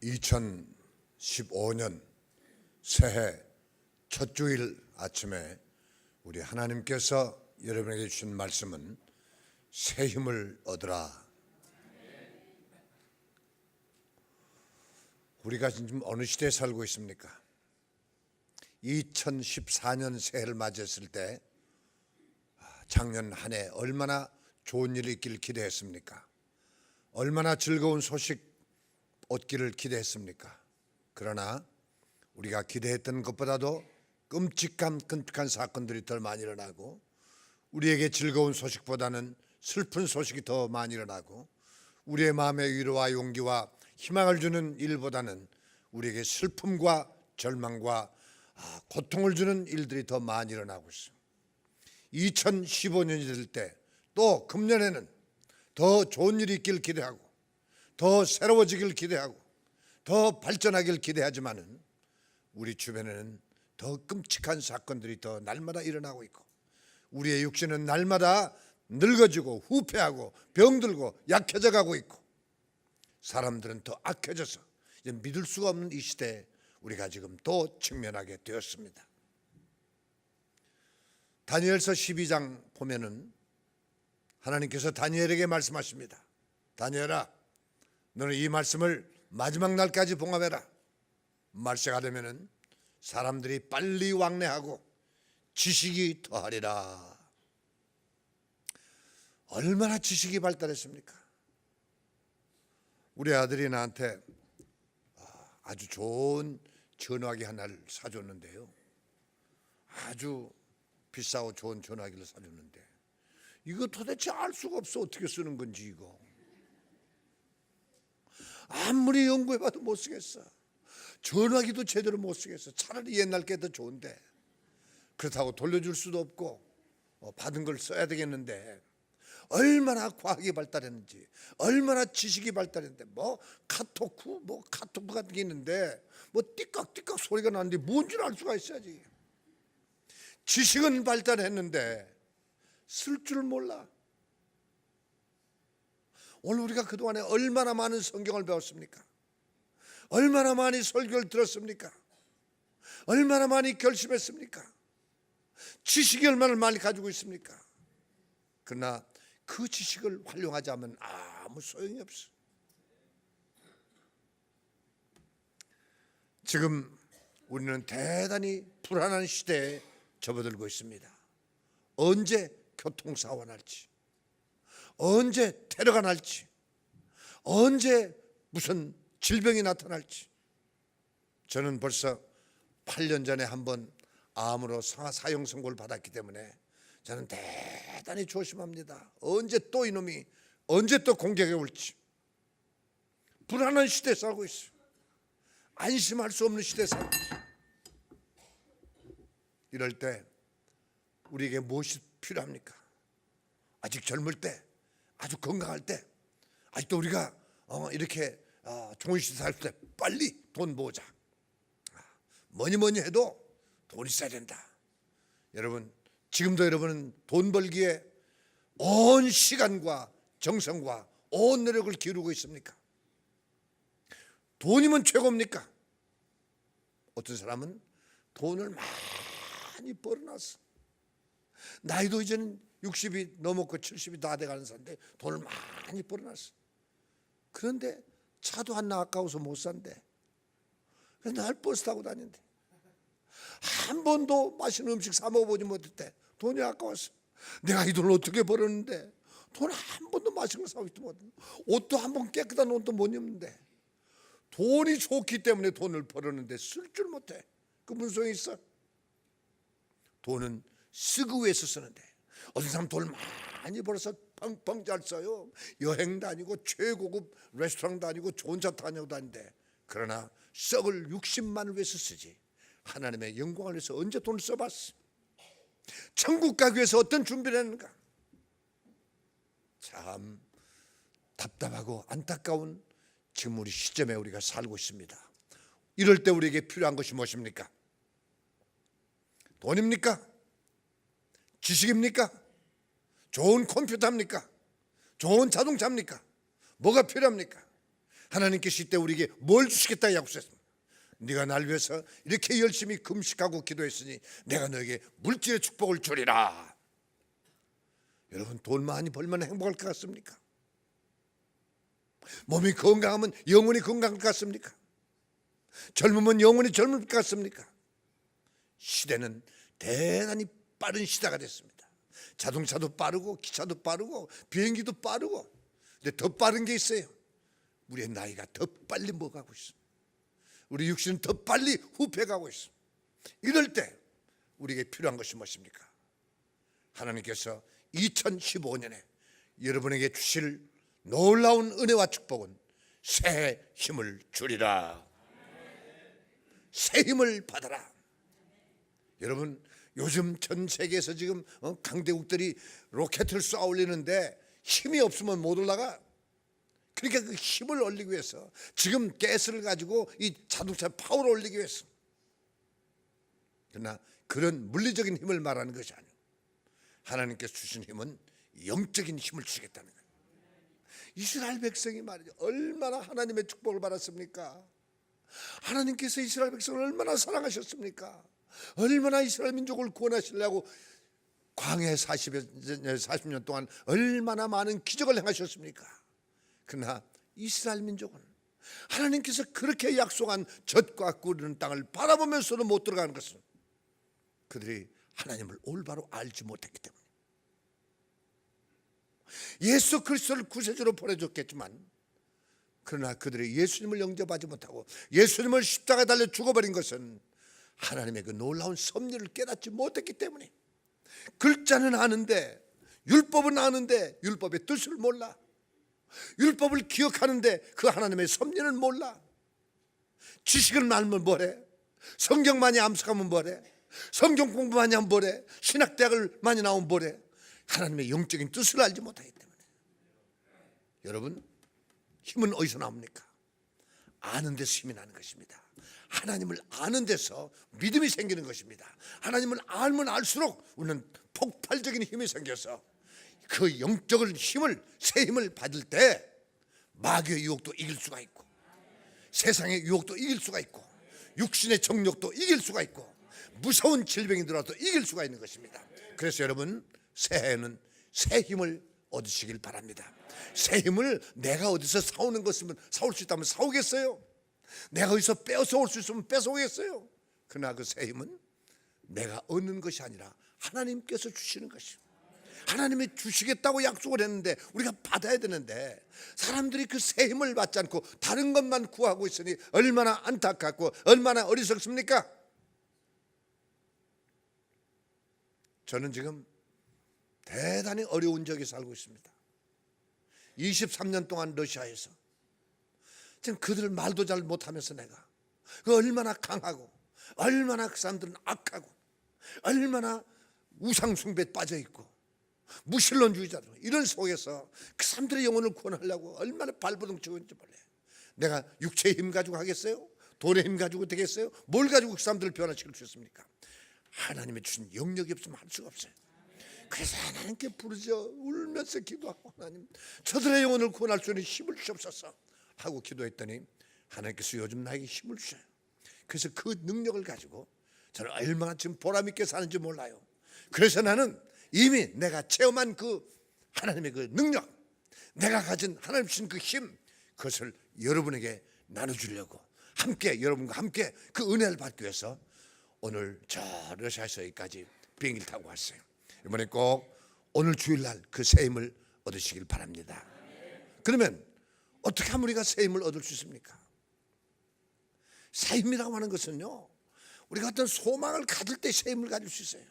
2015년 새해 첫 주일 아침에 우리 하나님께서 여러분에게 주신 말씀은 새 힘을 얻으라. 우리가 지금 어느 시대에 살고 있습니까? 2014년 새해를 맞이했을 때 작년 한 해 얼마나 좋은 일이 있기를 기대했습니까? 얼마나 즐거운 소식 얻기를 기대했습니까? 그러나 우리가 기대했던 것보다도 끔찍한 사건들이 더 많이 일어나고, 우리에게 즐거운 소식보다는 슬픈 소식이 더 많이 일어나고, 우리의 마음의 위로와 용기와 희망을 주는 일보다는 우리에게 슬픔과 절망과 고통을 주는 일들이 더 많이 일어나고 있어요. 2015년이 될 때 또 금년에는 더 좋은 일이 있길 기대하고, 더 새로워지길 기대하고, 더 발전하길 기대하지만은 우리 주변에는 더 끔찍한 사건들이 더 날마다 일어나고 있고, 우리의 육신은 날마다 늙어지고 후패하고 병들고 약해져 가고 있고, 사람들은 더 악해져서 이제 믿을 수가 없는 이 시대에 우리가 지금 또 직면하게 되었습니다. 다니엘서 12장 보면은 하나님께서 다니엘에게 말씀하십니다. 다니엘아, 너는 이 말씀을 마지막 날까지 봉합해라. 말세가 되면은 사람들이 빨리 왕래하고 지식이 더하리라. 얼마나 지식이 발달했습니까? 우리 아들이 나한테 아주 좋은 전화기 하나를 사줬는데요, 아주 비싸고 좋은 전화기를 사줬는데 이거 도대체 알 수가 없어. 어떻게 쓰는 건지 이거 아무리 연구해봐도 못 쓰겠어. 전화기도 제대로 못 쓰겠어. 차라리 옛날 게 더 좋은데, 그렇다고 돌려줄 수도 없고 받은 걸 써야 되겠는데, 얼마나 과학이 발달했는지, 얼마나 지식이 발달했는데, 카토프 같은 게 있는데 띠깍띠깍 소리가 나는데 뭔지를 알 수가 있어야지. 지식은 발달했는데 쓸 줄 몰라. 오늘 우리가 그동안에 얼마나 많은 성경을 배웠습니까? 얼마나 많이 설교를 들었습니까? 얼마나 많이 결심했습니까? 지식이 얼마나 많이 가지고 있습니까? 그러나 그 지식을 활용하지 않으면 아무 소용이 없어. 지금 우리는 대단히 불안한 시대에 접어들고 있습니다. 언제 교통사고가 날지, 언제 테러가 날지, 언제 무슨 질병이 나타날지. 저는 벌써 8년 전에 한번 암으로 사형 선고를 받았기 때문에 저는 대단히 조심합니다. 언제 또 이놈이 언제 또 공격해 올지. 불안한 시대에 살고 있어요. 안심할 수 없는 시대에 살고 있어요. 이럴 때 우리에게 무엇이 필요합니까? 아직 젊을 때, 아주 건강할 때, 아직도 우리가 이렇게 좋은 시대 살 때 빨리 돈 모으자. 뭐니 해도 돈 있어야 된다. 여러분, 지금도 여러분은 돈 벌기에 온 시간과 정성과 온 노력을 기울이고 있습니까? 돈이면 최고입니까? 어떤 사람은 돈을 많이 벌어놨어. 나이도 이제는 60이 넘었고 70이 다 돼가는 사람인데 돈을 많이 벌어놨어. 그런데 차도 하나 아까워서 못 산대. 그래서 날 버스 타고 다닌대. 한 번도 맛있는 음식 사 먹어보지 못했대. 돈이 아까웠어. 내가 이 돈을 어떻게 벌었는데 돈 한 번도 맛있는 거 사오지도 못했는데, 옷도 한 번 깨끗한 옷도 못 입는데, 돈이 좋기 때문에 돈을 벌었는데 쓸 줄 못해. 그 무슨 소용이 있어? 돈은 쓰기 위해서 쓰는데, 어떤 사람 돈을 많이 벌어서 펑펑 잘 써요. 여행 다니고 최고급 레스토랑 다니고 좋은 차 타고 다니는데, 그러나 썩을 60만을 위해서 쓰지 하나님의 영광을 위해서 언제 돈을 써봤어? 천국 가기 위해서 어떤 준비를 했는가? 참 답답하고 안타까운 지금 우리 시점에 우리가 살고 있습니다. 이럴 때 우리에게 필요한 것이 무엇입니까? 돈입니까? 지식입니까? 좋은 컴퓨터입니까? 좋은 자동차입니까? 뭐가 필요합니까? 하나님께서 이때 우리에게 뭘 주시겠다 약속했습니다. 네가 날 위해서 이렇게 열심히 금식하고 기도했으니 내가 너에게 물질의 축복을 주리라. 여러분, 돈 많이 벌면 행복할 것 같습니까? 몸이 건강하면 영혼이 건강할 것 같습니까? 젊으면 영혼이 젊을 것 같습니까? 시대는 대단히 빠른 시대가 됐습니다. 자동차도 빠르고 기차도 빠르고 비행기도 빠르고, 근데 더 빠른 게 있어요. 우리의 나이가 더 빨리 먹어가고 있습니다. 우리 육신은 더 빨리 후퇴가고 있습니다. 이럴 때 우리에게 필요한 것이 무엇입니까? 하나님께서 2015년에 여러분에게 주실 놀라운 은혜와 축복은 새 힘을 주리라. 새 힘을 받아라. 여러분, 요즘 전 세계에서 지금 강대국들이 로켓을 쏘아 올리는데 힘이 없으면 못 올라가. 그러니까 그 힘을 올리기 위해서 지금 가스를 가지고 이 자동차 파워를 올리기 위해서. 그러나 그런 물리적인 힘을 말하는 것이 아니에요. 하나님께서 주신 힘은 영적인 힘을 주시겠다는 거예요. 이스라엘 백성이 말이죠, 얼마나 하나님의 축복을 받았습니까? 하나님께서 이스라엘 백성을 얼마나 사랑하셨습니까? 얼마나 이스라엘 민족을 구원하시려고 광야 40년 동안 얼마나 많은 기적을 행하셨습니까? 그러나 이스라엘 민족은 하나님께서 그렇게 약속한 젖과 꿀이는 땅을 바라보면서도 못 들어가는 것은 그들이 하나님을 올바로 알지 못했기 때문에. 예수 그리스도를 구세주로 보내줬겠지만, 그러나 그들이 예수님을 영접하지 못하고 예수님을 십자가에 달려 죽어버린 것은 하나님의 그 놀라운 섭리를 깨닫지 못했기 때문에. 글자는 아는데, 율법은 아는데 율법의 뜻을 몰라. 율법을 기억하는데 그 하나님의 섭리는 몰라. 지식을 알면 뭐래? 성경 많이 암송하면 뭐래? 성경 공부 많이 하면 뭐래? 신학대학을 많이 나오면 뭐래? 하나님의 영적인 뜻을 알지 못하기 때문에. 여러분, 힘은 어디서 나옵니까? 아는 데서 힘이 나는 것입니다. 하나님을 아는 데서 믿음이 생기는 것입니다. 하나님을 알면 알수록 우리는 폭발적인 힘이 생겨서 그 영적인 힘을, 새 힘을 받을 때 마귀의 유혹도 이길 수가 있고, 세상의 유혹도 이길 수가 있고, 육신의 정욕도 이길 수가 있고, 무서운 질병이 들어와도 이길 수가 있는 것입니다. 그래서 여러분, 새해에는 새 힘을 얻으시길 바랍니다. 새 힘을 내가 어디서 사오는 것이면, 사올 수 있다면 사오겠어요? 내가 어디서 빼앗아 올 수 있으면 뺏어오겠어요? 그러나 그 새 힘은 내가 얻는 것이 아니라 하나님께서 주시는 것이에요. 하나님이 주시겠다고 약속을 했는데 우리가 받아야 되는데, 사람들이 그 새 힘을 받지 않고 다른 것만 구하고 있으니 얼마나 안타깝고 얼마나 어리석습니까? 저는 지금 대단히 어려운 적에 살고 있습니다. 23년 동안 러시아에서 지금 그들 말도 잘 못하면서 내가 그 얼마나 강하고, 얼마나 그 사람들은 악하고, 얼마나 우상숭배에 빠져있고 무신론주의자들, 이런 속에서 그 사람들의 영혼을 구원하려고 얼마나 발버둥 치고 있는지 몰라요. 내가 육체의 힘 가지고 하겠어요? 돈의 힘 가지고 되겠어요? 뭘 가지고 그 사람들을 변화시킬 수 있습니까? 하나님의 주신 영역이 없으면 할 수가 없어요. 그래서 하나님께 부르죠. 울면서 기도하고, 하나님, 저들의 영혼을 구원할 수 있는 힘을 주옵소서 하고 기도했더니 하나님께서 요즘 나에게 힘을 주셔요. 그래서 그 능력을 가지고 저는 얼마나 지금 보람있게 사는지 몰라요. 그래서 나는 이미 내가 체험한 그 하나님의 그 능력, 내가 가진 하나님 주신 그 힘, 그것을 여러분에게 나눠주려고, 함께 여러분과 함께 그 은혜를 받기 위해서 오늘 저 러시아에서 여기까지 비행기를 타고 왔어요. 이번에 꼭 오늘 주일날 그 새 힘을 얻으시길 바랍니다. 그러면 어떻게 하면 우리가 새 힘을 얻을 수 있습니까? 새 힘이라고 하는 것은요, 우리가 어떤 소망을 가질 때 새 힘을 가질 수 있어요.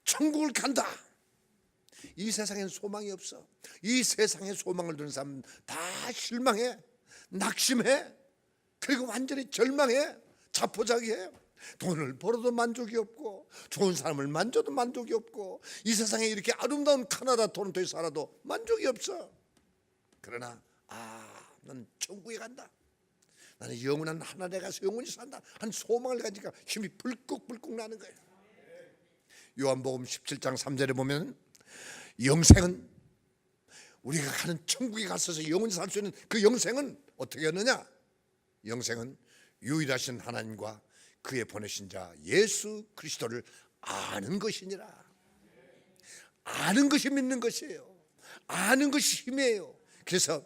천국을 간다. 이 세상엔 소망이 없어. 이 세상에 소망을 두는 사람은 다 실망해, 낙심해, 그리고 완전히 절망해, 자포자기해. 돈을 벌어도 만족이 없고, 좋은 사람을 만져도 만족이 없고, 이 세상에 이렇게 아름다운 카나다 토론토에 살아도 만족이 없어. 그러나 난 천국에 간다, 나는 영원한 하늘에 가서 영원히 산다 한 소망을 가지니까 힘이 불끈불끈 나는 거예요. 요한복음 17장 3절에 보면 영생은 우리가 가는 천국에 가서서 영원히 살 수 있는 그 영생은 어떻게 하느냐? 영생은 유일하신 하나님과 그의 보내신 자 예수 그리스도를 아는 것이니라. 아는 것이 믿는 것이에요. 아는 것이 힘이에요. 그래서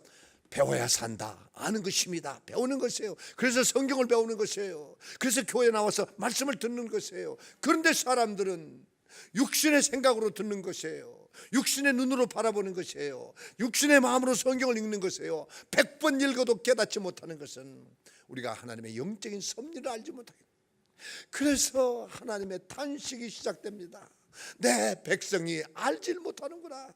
배워야 산다. 아는 것이 힘이다. 배우는 것이에요. 그래서 성경을 배우는 것이에요. 그래서 교회 나와서 말씀을 듣는 것이에요. 그런데 사람들은 육신의 생각으로 듣는 것이에요. 육신의 눈으로 바라보는 것이에요. 육신의 마음으로 성경을 읽는 것이에요. 100번 읽어도 깨닫지 못하는 것은 우리가 하나님의 영적인 섭리를 알지 못하게. 그래서 하나님의 탄식이 시작됩니다. 내 백성이 알질 못하는구나.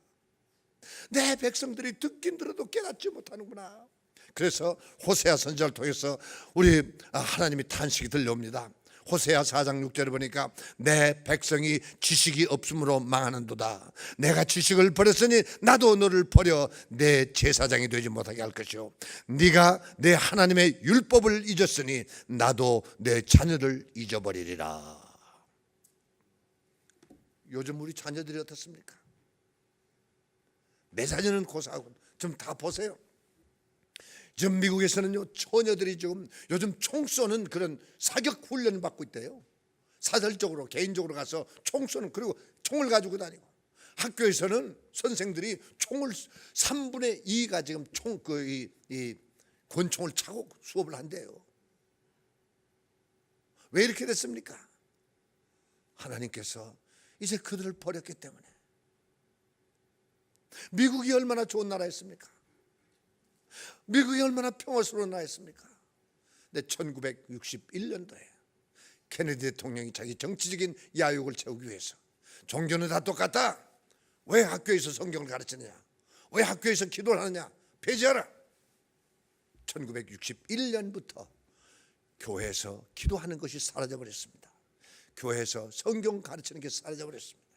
내 백성들이 듣긴 들어도 깨닫지 못하는구나. 그래서 호세아 선지자를 통해서 우리 하나님이 탄식이 들려옵니다. 호세아 4장 6절을 보니까 내 백성이 지식이 없으므로 망하는도다. 내가 지식을 버렸으니 나도 너를 버려 내 제사장이 되지 못하게 할 것이요, 네가 내 하나님의 율법을 잊었으니 나도 내 자녀를 잊어버리리라. 요즘 우리 자녀들이 어떻습니까? 내 자녀는 고사하고 좀 다 보세요. 지금 미국에서는요, 처녀들이 지금 요즘 총 쏘는 그런 사격 훈련을 받고 있대요. 사설적으로 개인적으로 가서 총 쏘는, 그리고 총을 가지고 다니고, 학교에서는 선생들이 총을 3분의 2가 지금 이 권총을 차고 수업을 한대요. 왜 이렇게 됐습니까? 하나님께서 이제 그들을 버렸기 때문에. 미국이 얼마나 좋은 나라였습니까? 미국이 얼마나 평화스러운 나라였습니까? 근데 1961년도에 케네디 대통령이 자기 정치적인 야욕을 채우기 위해서 종교는 다 똑같다, 왜 학교에서 성경을 가르치느냐, 왜 학교에서 기도를 하느냐, 폐지하라. 1961년부터 교회에서 기도하는 것이 사라져버렸습니다. 교회에서 성경 가르치는 게 사라져버렸습니다.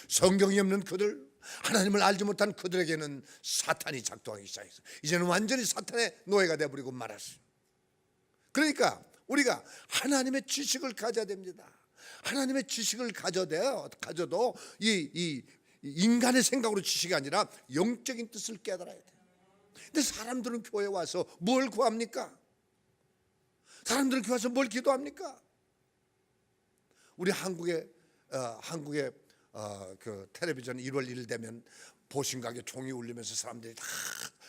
성경이 없는 그들, 하나님을 알지 못한 그들에게는 사탄이 작동하기 시작했어요. 이제는 완전히 사탄의 노예가 되어버리고 말았어요. 그러니까 우리가 하나님의 지식을 가져야 됩니다. 하나님의 지식을 가져도 이 인간의 생각으로 지식이 아니라 영적인 뜻을 깨달아야 돼요. 근데 사람들은 교회에 와서 뭘 구합니까? 사람들은 교회에 와서 뭘 기도합니까? 우리 한국의 그 텔레비전 1월 1일 되면 보신각에 종이 울리면서 사람들이 다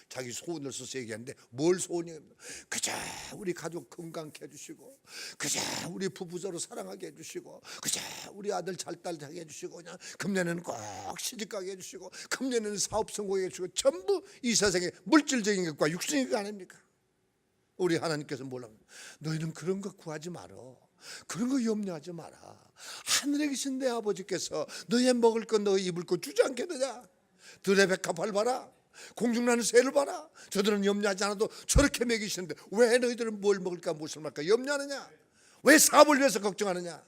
자기 소원을 써서 얘기하는데, 뭘 소원이에요? 그저 우리 가족 건강케 해주시고, 그저 우리 부부 서로 사랑하게 해주시고, 그저 우리 아들 잘 따르게 해주시고, 그냥 금년에는 꼭 시집가게 해주시고, 금년에는 사업 성공해 주시고, 전부 이 세상의 물질적인 것과 육신적인 것 아닙니까? 우리 하나님께서 뭐라고? 너희는 그런 거 구하지 말어. 그런 거 염려하지 마라. 하늘에 계신 내 아버지께서 너희 먹을 것, 너희 입을 것 주지 않겠느냐? 들의 백합화를 봐라, 공중나는 새를 봐라. 저들은 염려하지 않아도 저렇게 먹이시는데 왜 너희들은 뭘 먹을까 무엇을 말까 염려하느냐? 왜 사업을 위해서 걱정하느냐?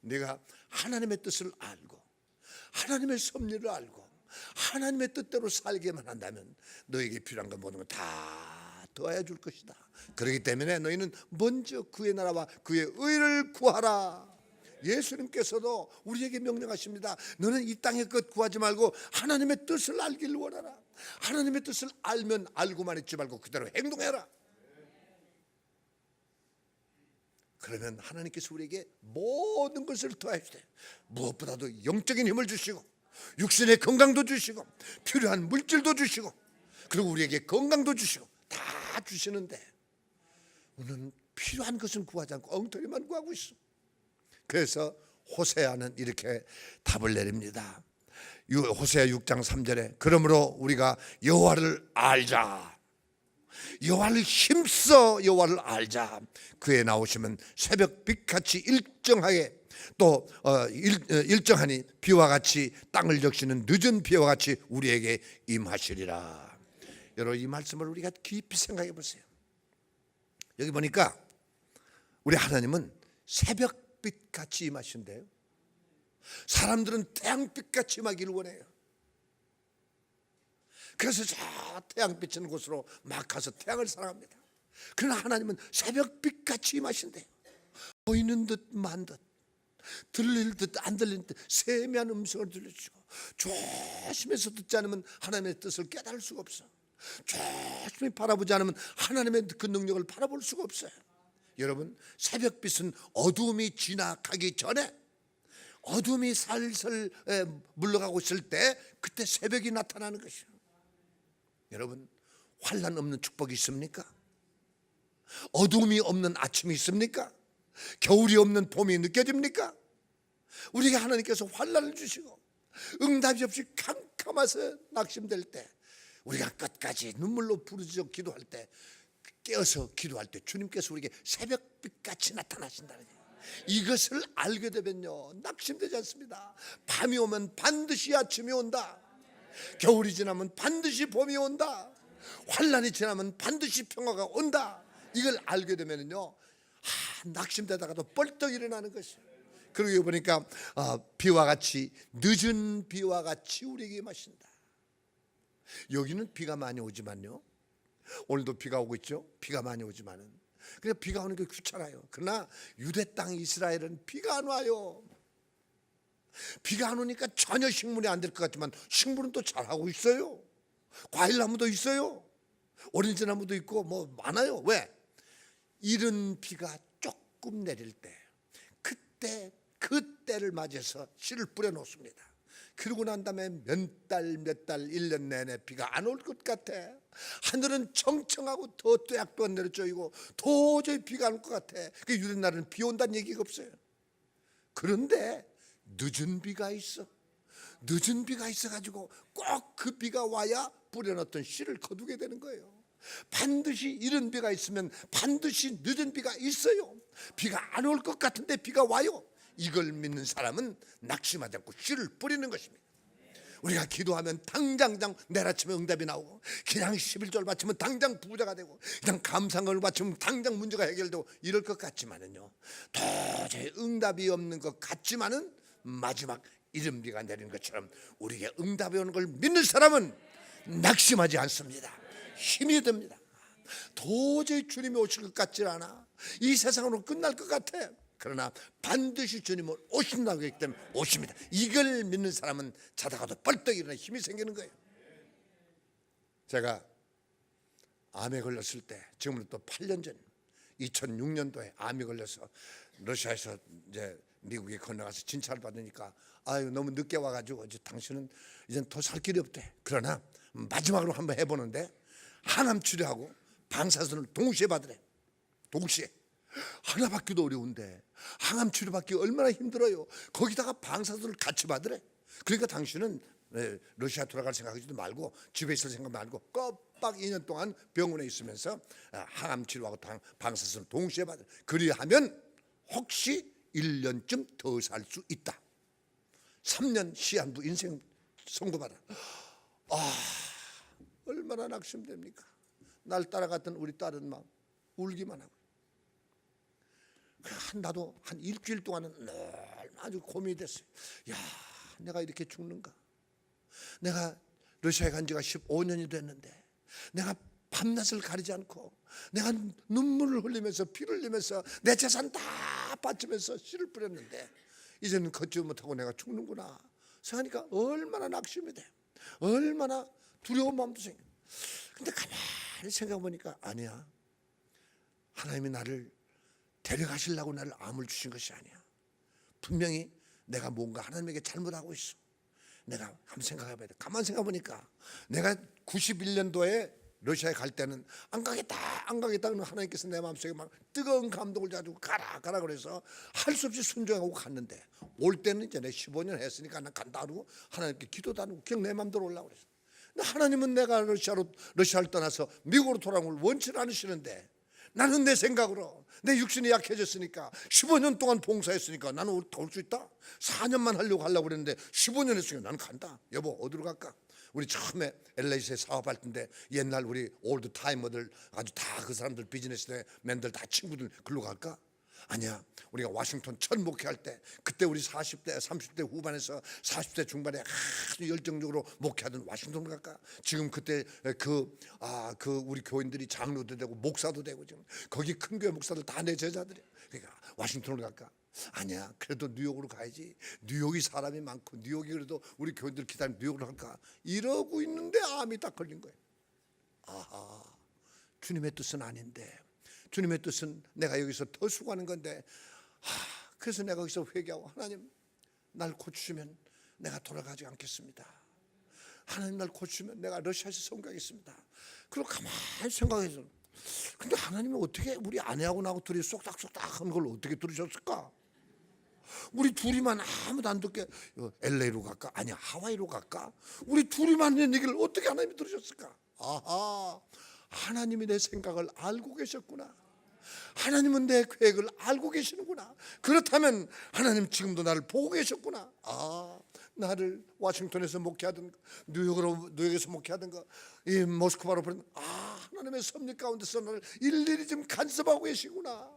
네가 하나님의 뜻을 알고 하나님의 섭리를 알고 하나님의 뜻대로 살게만 한다면 너에게 필요한 건 모든 건 다 더해 줄 것이다. 그렇기 때문에 너희는 먼저 그의 나라와 그의 의를 구하라. 예수님께서도 우리에게 명령하십니다. 너는 이 땅의 것 구하지 말고 하나님의 뜻을 알기를 원하라. 하나님의 뜻을 알면 알고만 있지 말고 그대로 행동해라. 그러면 하나님께서 우리에게 모든 것을 더해 주세요. 무엇보다도 영적인 힘을 주시고 육신의 건강도 주시고 필요한 물질도 주시고 그리고 우리에게 건강도 주시고 다 주시는데 우리는 필요한 것은 구하지 않고 엉터리만 구하고 있어. 그래서 호세아는 이렇게 답을 내립니다. 호세아 6장 3절에 그러므로 우리가 여호와를 알자, 여호와를 힘써 여호와를 알자. 그에 나오시면 새벽빛같이 일정하게 또 일정하니 비와 같이 땅을 적시는 늦은 비와 같이 우리에게 임하시리라. 여러분, 이 말씀을 우리가 깊이 생각해 보세요. 여기 보니까 우리 하나님은 새벽빛같이 임하신대요. 사람들은 태양빛같이 임하기를 원해요. 그래서 저 태양 비치는 곳으로 막 가서 태양을 사랑합니다. 그러나 하나님은 새벽빛같이 임하신대요. 보이는 듯 만 듯 들릴 듯 안 들릴 듯 세미한 음성을 들려주시고, 조심해서 듣지 않으면 하나님의 뜻을 깨달을 수가 없어. 조심히 바라보지 않으면 하나님의 그 능력을 바라볼 수가 없어요. 여러분, 새벽빛은 어두움이 지나가기 전에, 어둠이 살살 물러가고 있을 때, 그때 새벽이 나타나는 것이요. 여러분, 환난 없는 축복이 있습니까? 어둠이 없는 아침이 있습니까? 겨울이 없는 봄이 느껴집니까? 우리에게 하나님께서 환난을 주시고 응답이 없이 캄캄해서 낙심될 때, 우리가 끝까지 눈물로 부르짖어 기도할 때, 깨어서 기도할 때 주님께서 우리에게 새벽빛같이 나타나신다는 거예요. 이것을 알게 되면요, 낙심되지 않습니다. 밤이 오면 반드시 아침이 온다. 겨울이 지나면 반드시 봄이 온다. 환난이 지나면 반드시 평화가 온다. 이걸 알게 되면요, 낙심되다가도 벌떡 일어나는 것이에요. 그러고 보니까 비와 같이, 늦은 비와 같이 우리에게 마신다. 여기는 비가 많이 오지만요, 오늘도 비가 오고 있죠. 비가 많이 오지만은 그냥 비가 오는 게 귀찮아요. 그러나 유대 땅 이스라엘은 비가 안 와요. 비가 안 오니까 전혀 식물이 안 될 것 같지만 식물은 또 잘하고 있어요. 과일나무도 있어요. 오렌지나무도 있고 뭐 많아요. 왜? 이른 비가 조금 내릴 때, 그때를 맞이해서 씨를 뿌려 놓습니다. 그러고 난 다음에 몇 달, 1년 내내 비가 안 올 것 같아. 하늘은 청청하고 더 떼약도 안 내려져이고 도저히 비가 안 올 것 같아. 그 유대 날은 비 온다는 얘기가 없어요. 그런데 늦은 비가 있어. 늦은 비가 있어가지고 꼭 그 비가 와야 뿌려놨던 씨를 거두게 되는 거예요. 반드시 이른 비가 있으면 반드시 늦은 비가 있어요. 비가 안 올 것 같은데 비가 와요. 이걸 믿는 사람은 낙심하지 않고 씨를 뿌리는 것입니다. 우리가 기도하면 당장 내일 아침에 응답이 나오고, 그냥 11절 바치면 당장 부자가 되고, 그냥 감사를 바치면 당장 문제가 해결되고 이럴 것 같지만은요, 도저히 응답이 없는 것 같지만은 마지막 이른 비가 내리는 것처럼 우리에게 응답이 오는 걸 믿는 사람은 낙심하지 않습니다. 힘이 듭니다. 도저히 주님이 오실 것 같지 않아. 이 세상으로 끝날 것 같아. 그러나 반드시 주님은 오신다고 했기 때문에 오십니다. 이걸 믿는 사람은 자다가도 벌떡 일어나 힘이 생기는 거예요. 제가 암에 걸렸을 때, 지금으로부터 8년 전 2006년도에 암이 걸려서 러시아에서 이제 미국에 건너가서 진찰을 받으니까, 아유 너무 늦게 와가지고 이제 당신은 이젠 더 살 길이 없대. 그러나 마지막으로 한번 해보는데 항암 치료하고 방사선을 동시에 받으래. 동시에. 하나 받기도 어려운데 항암 치료 받기 얼마나 힘들어요. 거기다가 방사선을 같이 받으래. 그러니까 당신은 러시아 돌아갈 생각하지도 말고 집에 있을 생각 말고 껌빡 2년 동안 병원에 있으면서 항암 치료하고 방사선을 동시에 받으래. 그리하면 혹시 1년쯤 더 살 수 있다. 3년 시한부 인생 선고받아. 얼마나 낙심됩니까? 날 따라갔던 우리 딸은 막 울기만 하고, 나도 한 일주일 동안은 아주 고민이 됐어요. 야, 내가 이렇게 죽는가? 내가 러시아에 간 지가 15년이 됐는데 내가 밤낮을 가리지 않고 내가 눈물을 흘리면서 피를 흘리면서 내 재산 다 바치면서 씨를 뿌렸는데 이제는 걷지 못하고 내가 죽는구나 생각하니까 얼마나 낙심이 돼. 얼마나 두려운 마음도 생겨. 근데 가만히 생각해 보니까 아니야. 하나님이 나를 데려가시려고 나를 암을 주신 것이 아니야. 분명히 내가 뭔가 하나님에게 잘못하고 있어. 내가 한번 생각해 봐야 돼. 가만 생각해 보니까 내가 91년도에 러시아에 갈 때는 안 가겠다 그러면 하나님께서 내 마음속에 막 뜨거운 감동을 가지고 가라 그래서 할 수 없이 순종하고 갔는데, 올 때는 이제 내 15년 했으니까 난 간다 하고 하나님께 기도도 안 하고 그냥 내 마음대로 올라고 그랬어. 근데 하나님은 내가 러시아를 떠나서 미국으로 돌아온 걸 원치 않으시는데, 나는 내 생각으로 내 육신이 약해졌으니까 15년 동안 봉사했으니까 나는 올 수 있다. 4년만 하려고 그랬는데 15년 했으니까 나는 간다. 여보 어디로 갈까? 우리 처음에 LA에서 사업할 때인데 옛날 우리 올드 타이머들 아주 다 그 사람들 비즈니스맨들 다 친구들 글로 갈까? 아니야. 우리가 워싱턴 첫 목회할 때 그때 우리 40대 30대 후반에서 40대 중반에 아주 열정적으로 목회하던 워싱턴 갈까? 지금 그때 그 우리 교인들이 장로도 되고 목사도 되고 지금 거기 큰 교회 목사들 다 내 제자들이야. 그러니까 워싱턴을 갈까? 아니야, 그래도 뉴욕으로 가야지. 뉴욕이 사람이 많고 뉴욕이 그래도 우리 교인들 기다리면 뉴욕으로 갈까? 이러고 있는데 암이 딱 걸린 거예요. 아하, 주님의 뜻은 아닌데, 주님의 뜻은 내가 여기서 더 수고하는 건데, 그래서 내가 여기서 회개하고, 하나님 날 고치시면 내가 돌아가지 않겠습니다. 하나님 날 고치시면 내가 러시아에서 선교하겠습니다. 그리고 가만히 생각해서, 근데 하나님은 어떻게 우리 아내하고 나하고 둘이 쏙닥쏙닥 하는 걸 어떻게 들으셨을까? 우리 둘이만 아무도 안 듣게 LA로 갈까? 아니야, 하와이로 갈까? 우리 둘이만 하는 얘기를 어떻게 하나님이 들으셨을까? 아하, 하나님이 내 생각을 알고 계셨구나. 하나님은 내 계획을 알고 계시는구나. 그렇다면 하나님 지금도 나를 보고 계셨구나. 나를 워싱턴에서 목회하던, 뉴욕에서 목회하던 거, 이 모스크바로 보낸, 하나님의 섭리 가운데서 나를 일일이 좀 간섭하고 계시구나.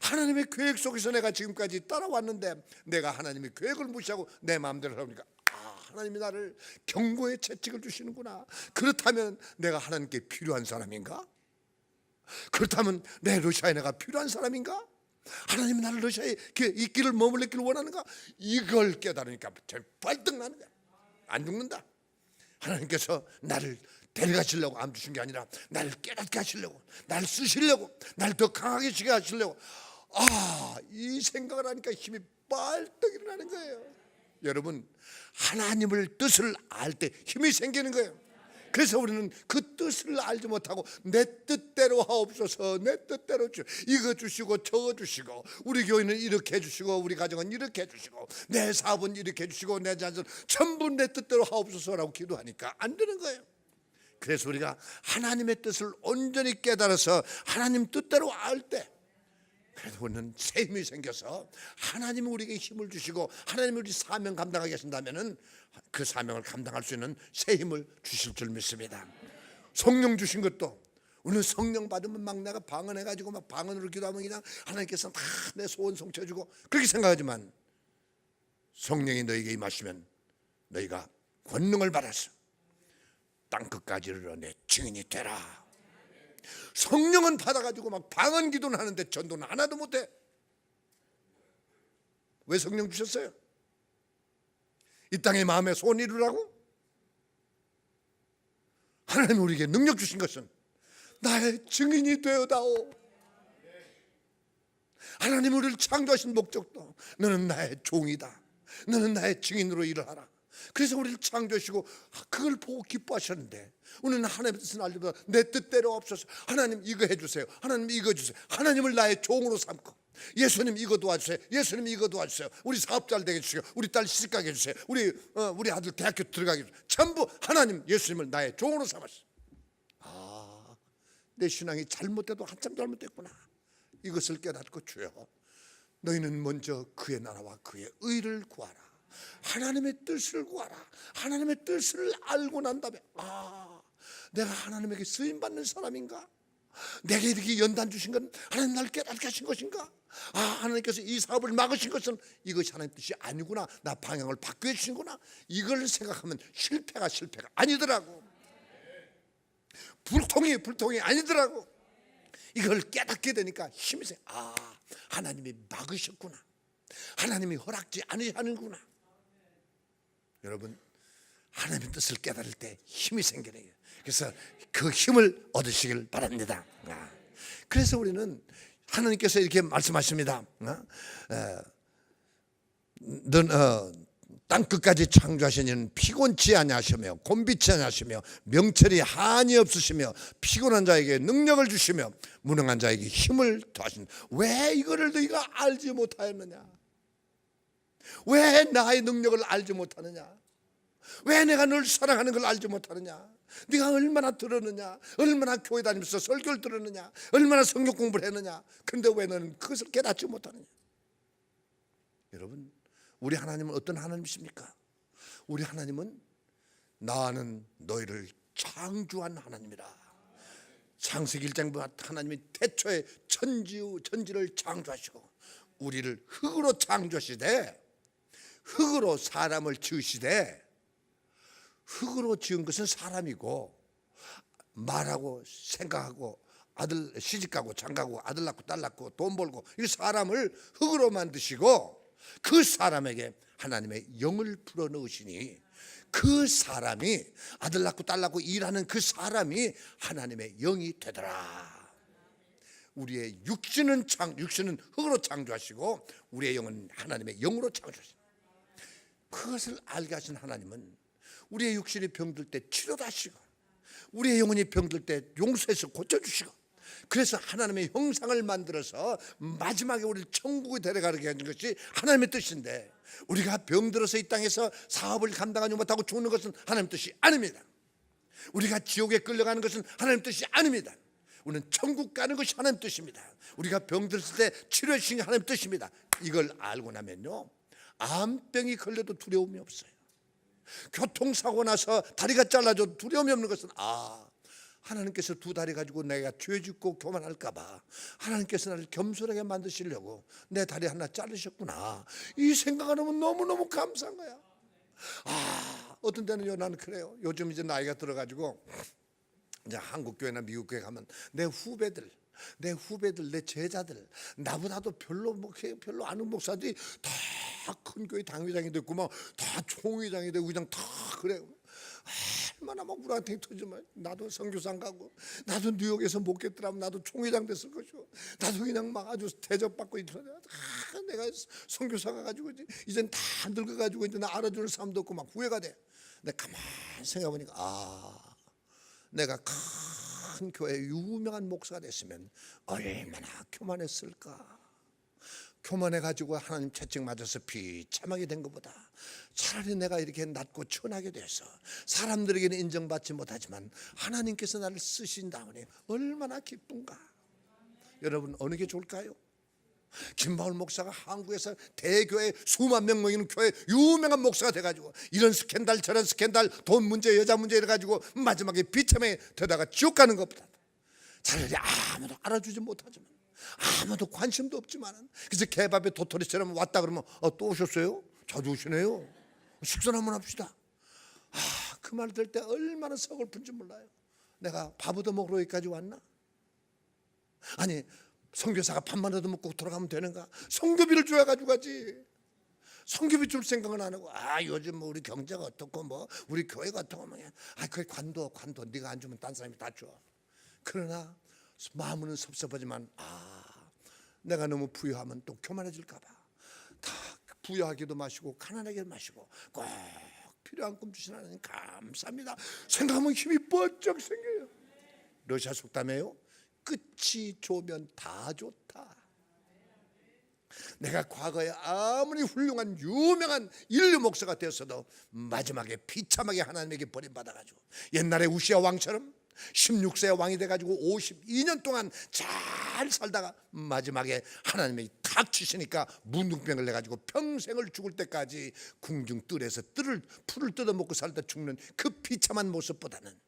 하나님의 계획 속에서 내가 지금까지 따라왔는데 내가 하나님의 계획을 무시하고 내 마음대로 하니까 하나님이 나를 경고의 채찍을 주시는구나. 그렇다면 내가 하나님께 필요한 사람인가? 그렇다면 내 러시아에 내가 필요한 사람인가? 하나님이 나를 러시아에 이 길을 머물렀기를 원하는가? 이걸 깨달으니까 발등 나는 거야. 안 죽는다. 하나님께서 나를 데려가시려고 암 주신 게 아니라 나를 깨닫게 하시려고, 나를 쓰시려고, 나를 더 강하게 지게 하시려고. 이 생각을 하니까 힘이 발떡 일어나는 거예요. 여러분, 하나님을 뜻을 알 때 힘이 생기는 거예요. 그래서 우리는 그 뜻을 알지 못하고 내 뜻대로 하옵소서, 내 뜻대로 이거 주시고 저거 주시고, 우리 교회는 이렇게 해주시고 우리 가정은 이렇게 해주시고 내 사업은 이렇게 해주시고 내 자손 전부 내 뜻대로 하옵소서라고 기도하니까 안 되는 거예요. 그래서 우리가 하나님의 뜻을 온전히 깨달아서 하나님 뜻대로 알 때, 그래서 우리는 새 힘이 생겨서 하나님이 우리에게 힘을 주시고 하나님이 우리 사명 감당하게 하신다면은 그 사명을 감당할 수 있는 새 힘을 주실 줄 믿습니다. 성령 주신 것도, 우리는 성령 받으면 막 내가 방언해가지고 막 방언으로 기도하면 그냥 하나님께서 다 내 소원 성취해주고 그렇게 생각하지만, 성령이 너에게 임하시면 너희가 권능을 받아서 땅끝까지 이르러 내 증인이 되라. 성령은 받아가지고 막 방언 기도는 하는데 전도는 하나도 못해. 왜 성령 주셨어요? 이 땅의 마음의 소원 이루라고? 하나님 우리에게 능력 주신 것은 나의 증인이 되어다오. 하나님 우리를 창조하신 목적도 너는 나의 종이다, 너는 나의 증인으로 일하라. 그래서 우리를 창조하시고 그걸 보고 기뻐하셨는데, 우리는 하나님의 뜻을 알지보다 내 뜻대로 없어서 하나님 이거 해주세요, 하나님 이거 주세요, 하나님을 나의 종으로 삼고 예수님 이거 도와주세요, 예수님 이거 도와주세요, 우리 사업 잘 되게 해주세요, 우리 딸 시집가게 해주세요, 우리 아들 대학교 들어가게 해주세요. 전부 하나님 예수님을 나의 종으로 삼았어요. 내 신앙이 잘못돼도 한참 잘못됐구나. 이것을 깨닫고, 주여 너희는 먼저 그의 나라와 그의 의를 구하라, 하나님의 뜻을 구하라. 하나님의 뜻을 알고 난 다음에 내가 하나님에게 쓰임받는 사람인가? 내게 이렇게 연단 주신 건 하나님 나를 깨닫게 하신 것인가? 하나님께서 이 사업을 막으신 것은 이것이 하나님 뜻이 아니구나, 나 방향을 바꾸어 주신구나. 이걸 생각하면 실패가 아니더라고. 불통이 아니더라고. 이걸 깨닫게 되니까 힘이 세. 하나님이 막으셨구나, 하나님이 허락지 않으시는구나. 여러분, 하나님의 뜻을 깨달을 때 힘이 생기는 거예요. 그래서 그 힘을 얻으시길 바랍니다. 그래서 우리는 하나님께서 이렇게 말씀하십니다. 땅끝까지 창조하신 이는 피곤치 아니하시며 곤비치 아니하시며 명철이 한이 없으시며 피곤한 자에게 능력을 주시며 무능한 자에게 힘을 더하신. 왜 이거를 너희가 알지 못하였느냐? 왜 나의 능력을 알지 못하느냐? 왜 내가 널 사랑하는 걸 알지 못하느냐? 네가 얼마나 들었느냐? 얼마나 교회 다니면서 설교를 들었느냐? 얼마나 성경 공부를 했느냐? 그런데 왜 너는 그것을 깨닫지 못하느냐? 여러분, 우리 하나님은 어떤 하나님이십니까? 우리 하나님은 나는 너희를 창조한 하나님이라. 창세기 1장 보면 하나님이 태초에 천지를 창조하시고 우리를 흙으로 창조하시되, 흙으로 사람을 지으시되, 흙으로 지은 것은 사람이고 말하고 생각하고 아들 시집가고 장가고 아들 낳고 딸 낳고 돈 벌고 이 사람을 흙으로 만드시고 그 사람에게 하나님의 영을 불어넣으시니 그 사람이 아들 낳고 딸 낳고 일하는 그 사람이 하나님의 영이 되더라. 우리의 육신은 흙으로 창조하시고 우리의 영은 하나님의 영으로 창조하시고, 그것을 알게 하신 하나님은 우리의 육신이 병들 때 치료도 하시고 우리의 영혼이 병들 때 용서해서 고쳐주시고, 그래서 하나님의 형상을 만들어서 마지막에 우리를 천국에 데려가게 하는 것이 하나님의 뜻인데, 우리가 병들어서 이 땅에서 사업을 감당하지 못하고 죽는 것은 하나님의 뜻이 아닙니다. 우리가 지옥에 끌려가는 것은 하나님의 뜻이 아닙니다. 우리는 천국 가는 것이 하나님의 뜻입니다. 우리가 병들었을 때 치료해 주신 게 하나님의 뜻입니다. 이걸 알고 나면요, 암병이 걸려도 두려움이 없어요. 교통사고 나서 다리가 잘라져도 두려움이 없는 것은, 하나님께서 두 다리 가지고 내가 죄 짓고 교만할까 봐 하나님께서 나를 겸손하게 만드시려고 내 다리 하나 자르셨구나, 이 생각을 하면 너무너무 감사한 거야. 어떤 때는요, 나는 그래요. 요즘 이제 나이가 들어가지고 이제 한국 교회나 미국 교회 가면 내 후배들, 내 제자들, 나보다도 별로 아는 목사들이 다 큰 교회 당회장이 됐고 막 다 총회장이 되고 그냥 다 그래요. 얼마나 막 우라탱이 터지면 나도 선교사 가고, 나도 뉴욕에서 목회더라면 나도 총회장 됐을 것이고, 나도 그냥 막 아주 대접받고 있더라. 내가 선교사 가가지고 이젠 다 늙어가지고 이제 나 알아주는 사람도 없고 막 후회가 돼. 근데 가만히 생각해보니까 내가 큰 교회 유명한 목사가 됐으면 얼마나 교만했을까. 교만해가지고 하나님 채찍 맞아서 비참하게 된 것보다 차라리 내가 이렇게 낮고 천하게 돼서 사람들에게는 인정받지 못하지만 하나님께서 나를 쓰신 다음에 얼마나 기쁜가. 여러분, 어느 게 좋을까요? 김바울 목사가 한국에서 대교회 수만 명 모이는 교회 유명한 목사가 돼가지고 이런 스캔들 저런 스캔들, 돈 문제 여자 문제 이래가지고 마지막에 비참하게 되다가 지옥 가는 것보다 차라리 아무도 알아주지 못하지만 아무도 관심도 없지만은, 그래서 개밥에 도토리처럼 왔다 그러면 또 오셨어요? 자주 오시네요. 식사 한번 합시다. 그 말 들을 때 얼마나 서글픈지 몰라요. 내가 밥 얻어 먹으러 여기까지 왔나? 아니, 선교사가 밥만 얻어 먹고 돌아가면 되는가? 선교비를 줘야 가지고 가지. 선교비 줄 생각은 안 하고, 요즘 뭐 우리 경제가 어떻고 뭐 우리 교회가 어떻고 뭐, 그게 관둬. 네가 안 주면 딴 사람이 다 줘. 그러나 마음은 섭섭하지만 내가 너무 부유하면 또 교만해질까 봐 다 부유하게도 마시고 가난하게도 마시고 꼭 필요한 꿈 주신 하나님 감사합니다 생각하면 힘이 번쩍 생겨요. 러시아 속담에요, 끝이 좋으면 다 좋다. 내가 과거에 아무리 훌륭한 유명한 인류 목사가 되었어도 마지막에 비참하게 하나님에게 버림받아가지고 옛날에 우시아 왕처럼 16세 왕이 돼가지고 52년 동안 잘 살다가 마지막에 하나님이 탁 치시니까 문둥병을 내가지고 평생을 죽을 때까지 궁중 뜰에서 풀을 뜯어먹고 살다 죽는 그 비참한 모습보다는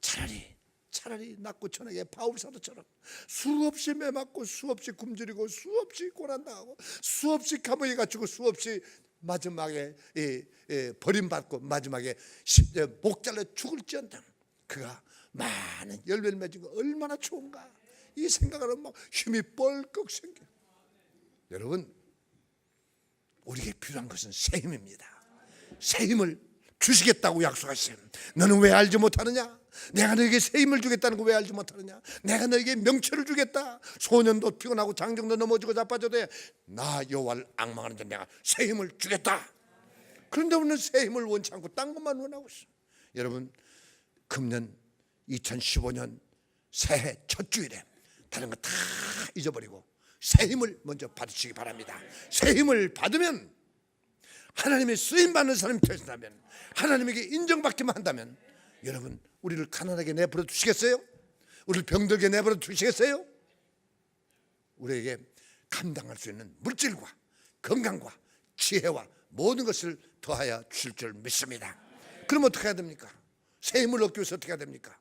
차라리 낮고 천하게 바울 사도처럼 수없이 매맞고 수없이 굶주리고 수없이 고난당하고 수없이 감옥에 갇히고 수없이 마지막에 버림받고 마지막에 목 잘라 죽을지언정 그가 많은 열매를 맺은 거 얼마나 좋은가. 이 생각을 하면 막 힘이 뻘꺽 생겨. 여러분, 우리에게 필요한 것은 새 힘입니다. 새 힘을 주시겠다고 약속하신, 너는 왜 알지 못하느냐? 내가 너에게 새 힘을 주겠다는 거 왜 알지 못하느냐? 내가 너에게 명철을 주겠다. 소년도 피곤하고 장정도 넘어지고 자빠져도 나 여호와를 앙망하는 자 내가 새 힘을 주겠다. 그런데 우리는 새 힘을 원치 않고 딴 것만 원하고 있어. 여러분, 금년 2015년 새해 첫 주일에 다른 거 다 잊어버리고 새 힘을 먼저 받으시기 바랍니다. 새 힘을 받으면 하나님의 쓰임받는 사람이 되신다면, 하나님에게 인정받기만 한다면, 여러분, 우리를 가난하게 내버려 두시겠어요? 우리를 병들게 내버려 두시겠어요? 우리에게 감당할 수 있는 물질과 건강과 지혜와 모든 것을 더하여 주실 줄 믿습니다. 그럼 어떻게 해야 됩니까? 새 힘을 얻기 위해서 어떻게 해야 됩니까?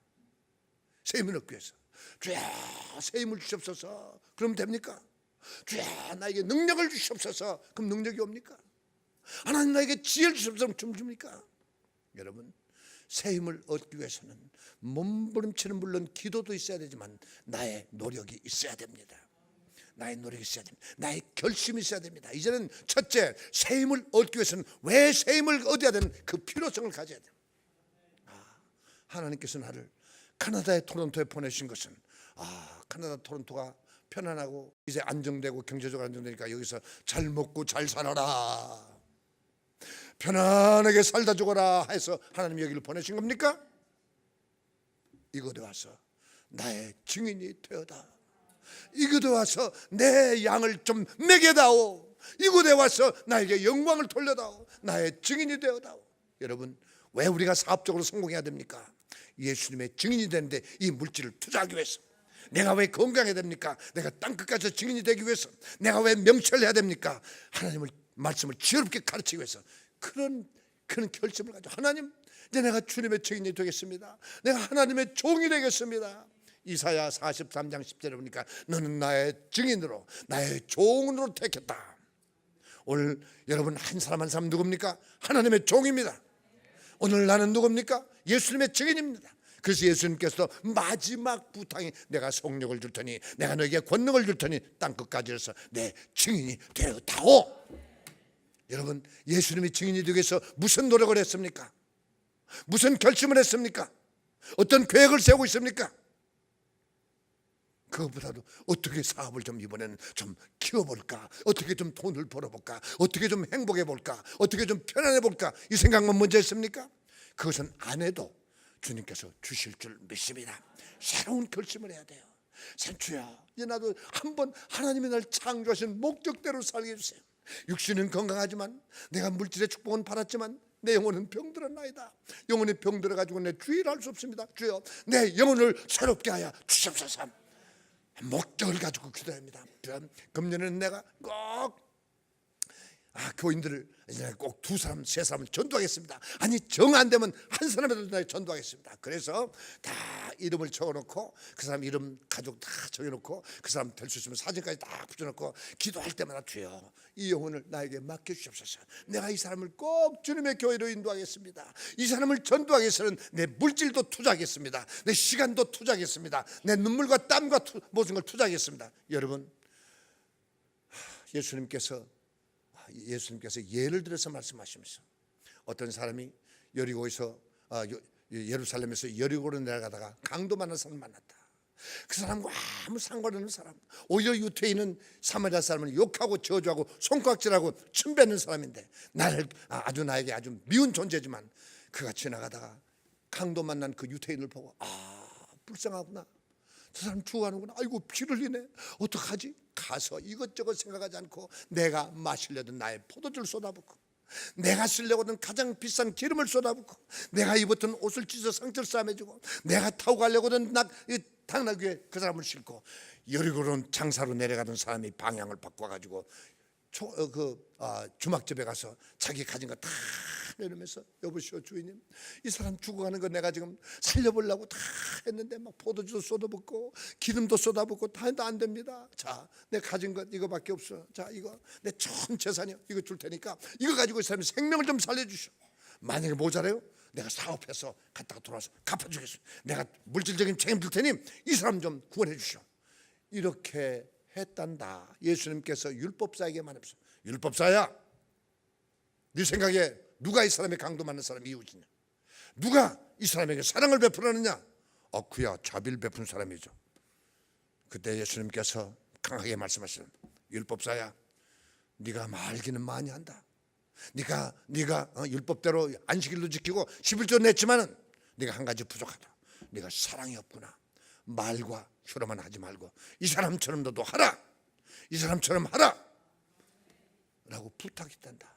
새 힘을 얻기 위해서 주야 새 힘을 주시옵소서. 그럼 됩니까? 주야 나에게 능력을 주시옵소서. 그럼 능력이 옵니까? 하나님 나에게 지혜를 주시옵소서. 좀 줍니까? 여러분, 새 힘을 얻기 위해서는 몸부림치는 물론 기도도 있어야 되지만 나의 노력이 있어야 됩니다. 나의 노력이 있어야 됩니다. 나의 결심이 있어야 됩니다. 이제는 첫째, 새 힘을 얻기 위해서는 왜 새 힘을 얻어야 되는 그 필요성을 가져야 돼요. 하나님께서 나를 캐나다의 토론토에 보내신 것은 캐나다 토론토가 편안하고 이제 안정되고 경제적으로 안정되니까 여기서 잘 먹고 잘 살아라, 편안하게 살다 죽어라 해서 하나님이 여기를 보내신 겁니까? 이곳에 와서 나의 증인이 되어다. 이곳에 와서 내 양을 좀 먹여다오. 이곳에 와서 나에게 영광을 돌려다오. 나의 증인이 되어다오. 여러분, 왜 우리가 사업적으로 성공해야 됩니까? 예수님의 증인이 되는데 이 물질을 투자하기 위해서. 내가 왜 건강해야 됩니까? 내가 땅끝까지 증인이 되기 위해서. 내가 왜 명철을 해야 됩니까? 하나님의 말씀을 지혜롭게 가르치기 위해서. 그런 결심을 가지고, 하나님, 이제 내가 주님의 증인이 되겠습니다. 내가 하나님의 종이 되겠습니다. 이사야 43장 10절에 보니까 너는 나의 증인으로, 나의 종으로 택했다. 오늘 여러분 한 사람 한 사람 누굽니까? 하나님의 종입니다. 오늘 나는 누굽니까? 예수님의 증인입니다. 그래서 예수님께서 마지막 부탁이 내가 속력을 줄 테니, 내가 너에게 권능을 줄 테니 땅끝까지 해서 내 증인이 되었다오. 여러분, 예수님이 증인이 되기 위해서 무슨 노력을 했습니까? 무슨 결심을 했습니까? 어떤 계획을 세우고 있습니까? 그것보다도 어떻게 사업을 좀 이번에는 좀 키워볼까, 어떻게 좀 돈을 벌어볼까, 어떻게 좀 행복해볼까, 어떻게 좀 편안해볼까, 이 생각만 먼저 했습니까? 그것은 안 해도 주님께서 주실 줄 믿습니다. 새로운 결심을 해야 돼요. 주여, 이제 나도 한번 하나님이 날 창조하신 목적대로 살게 해주세요. 육신은 건강하지만, 내가 물질의 축복은 받았지만 내 영혼은 병들었나이다. 영혼이 병들어가지고 내 주의를 할 수 없습니다. 주여, 내 영혼을 새롭게 하여 주시옵소서. 목적을 가지고 기도합니다. 금년에는 내가 꼭 교인들을 이제 꼭 2사람, 3사람을 전도하겠습니다. 아니, 정 안 되면 한 사람이라도 전도하겠습니다. 그래서 다 이름을 적어놓고, 그 사람 이름 가족 다 적어놓고, 그 사람 될 수 있으면 사진까지 다 붙여놓고 기도할 때마다 주여, 이 영혼을 나에게 맡겨주시옵소서. 내가 이 사람을 꼭 주님의 교회로 인도하겠습니다. 이 사람을 전도하기 위해서는 내 물질도 투자하겠습니다. 내 시간도 투자하겠습니다. 내 눈물과 땀과 모든 걸 투자하겠습니다. 여러분, 예수님께서 예를 들어서 말씀하시면서, 어떤 사람이 예루살렘에서 여리고로 내려가다가 강도 많은 사람을 만났다. 그 사람과 아무 상관없는 사람, 오히려 유태인은 사마리아 사람을 욕하고 저주하고 손가락질하고 침뱉는 사람인데, 나에게 아주 미운 존재지만, 그가 지나가다가 강도 만난 그 유태인을 보고 불쌍하구나, 저 사람 죽어가는구나, 아이고 피를 흘리네, 어떡하지? 가서 이것저것 생각하지 않고 내가 마시려던 나의 포도주를 쏟아붓고, 내가 쓰려고는 가장 비싼 기름을 쏟아붓고, 내가 입었던 옷을 찢어 상처를 싸매주고, 내가 타고 가려고는 당나귀에 그 사람을 싣고 여리고로 장사로 내려가던 사람이 방향을 바꿔가지고 주막집에 가서 자기 가진 거 다 내놓으면서, 여보시오 주인님, 이 사람 죽어가는 거 내가 지금 살려보려고 다 했는데 막 포도주도 쏟아붓고 기름도 쏟아붓고 다 해도 안 됩니다. 자, 내 가진 것 이거밖에 없어. 자, 이거 내 전 재산이요, 이거 줄 테니까 이거 가지고 이 사람의 생명을 좀 살려주시오. 만약에 모자라요, 내가 사업해서 갔다가 돌아와서 갚아주겠어. 내가 물질적인 책임질 테니 이 사람 좀 구원해 주시오. 이렇게 했단다. 예수님께서 율법사에게 말했어요. 율법사야, 네 생각에 누가 이 사람의 강도 많은 사람이 이웃이냐? 누가 이 사람에게 사랑을 베풀었느냐? 그야 자비를 베푼 사람이죠. 그때 예수님께서 강하게 말씀하시는, 율법사야, 네가 말기는 많이 한다. 네가 율법대로 안식일도 지키고 11조 냈지만은 네가 한 가지 부족하다. 네가 사랑이 없구나. 말과 혀로만 하지 말고 이 사람처럼 너도 하라. 이 사람처럼 하라 라고 부탁했단다.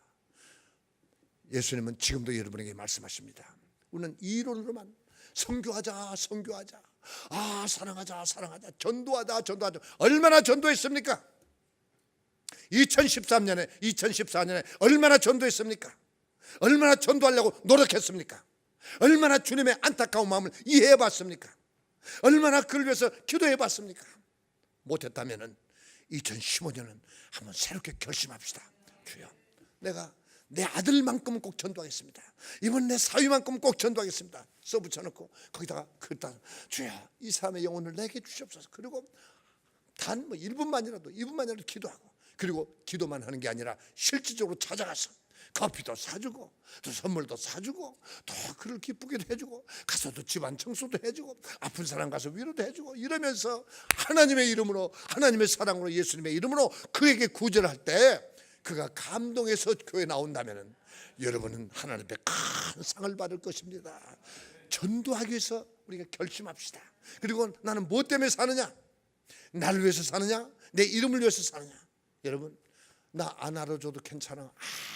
예수님은 지금도 여러분에게 말씀하십니다. 우리는 이론으로만 선교하자, 사랑하자, 전도하자. 얼마나 전도했습니까? 2014년에 얼마나 전도했습니까? 얼마나 전도하려고 노력했습니까? 얼마나 주님의 안타까운 마음을 이해해봤습니까? 얼마나 그를 위해서 기도해봤습니까? 못했다면 2015년은 한번 새롭게 결심합시다. 주여, 내가 내 아들만큼은 꼭 전도하겠습니다. 이번 내 사위만큼은 꼭 전도하겠습니다. 써붙여놓고 거기다가 주여 이 사람의 영혼을 내게 주시옵소서. 그리고 단 1분만이라도 2분만이라도 기도하고, 그리고 기도만 하는 게 아니라 실질적으로 찾아가서 커피도 사주고 또 선물도 사주고 또 그를 기쁘게도 해주고 가서도 집안 청소도 해주고 아픈 사람 가서 위로도 해주고 이러면서 하나님의 이름으로, 하나님의 사랑으로, 예수님의 이름으로 그에게 구제할 때 그가 감동해서 교회 나온다면 여러분은 하나님 앞에 큰 상을 받을 것입니다. 전도하기 위해서 우리가 결심합시다. 그리고 나는 무엇 때문에 사느냐? 나를 위해서 사느냐? 내 이름을 위해서 사느냐? 여러분, 나 안 알아줘도 괜찮아.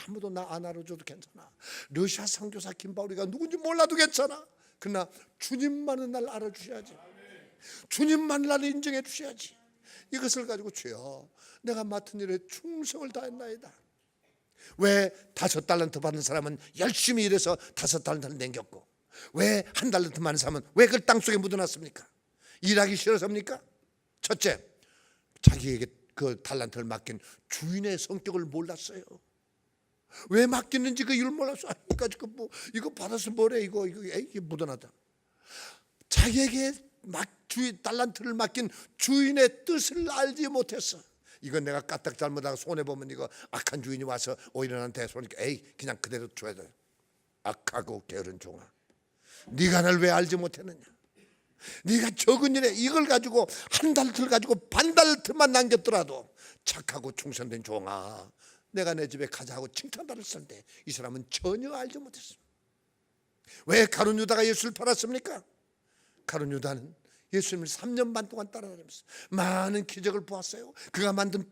아무도 나 안 알아줘도 괜찮아. 러시아 선교사 김바울이가 누군지 몰라도 괜찮아. 그러나 주님만은 날 알아주셔야지. 주님만 나를 인정해 주셔야지. 이것을 가지고 주여 내가 맡은 일에 충성을 다했나이다. 왜 5달란트 받은 사람은 열심히 일해서 5달란트를 남겼고, 왜 1달란트 많은 사람은 왜 그걸 땅속에 묻어놨습니까? 일하기 싫어서입니까? 첫째, 자기에게 그 달란트를 맡긴 주인의 성격을 몰랐어요. 왜 맡겼는지 그 이유를 몰랐어. 이거 받아서 뭐래, 이게 묻어놨다. 자기에게 달란트를 맡긴 주인의 뜻을 알지 못했어. 이건 내가 까딱 잘못하고 손해보면 이거 악한 주인이 와서 오히려 나한테 손이니까 그냥 그대로 줘야 돼. 악하고 게으른 종아, 네가 날 왜 알지 못했느냐? 네가 적은 일에 이걸 가지고 1달란트를 가지고 반달란트만 남겼더라도 착하고 충성된 종아, 내가 내 집에 가자 하고 칭찬받았을 때 이 사람은 전혀 알지 못했어. 왜 가룟 유다가 예수를 팔았습니까? 가룟 유다는 예수님을 3년 반 동안 따라다니면서 많은 기적을 보았어요. 그가 만든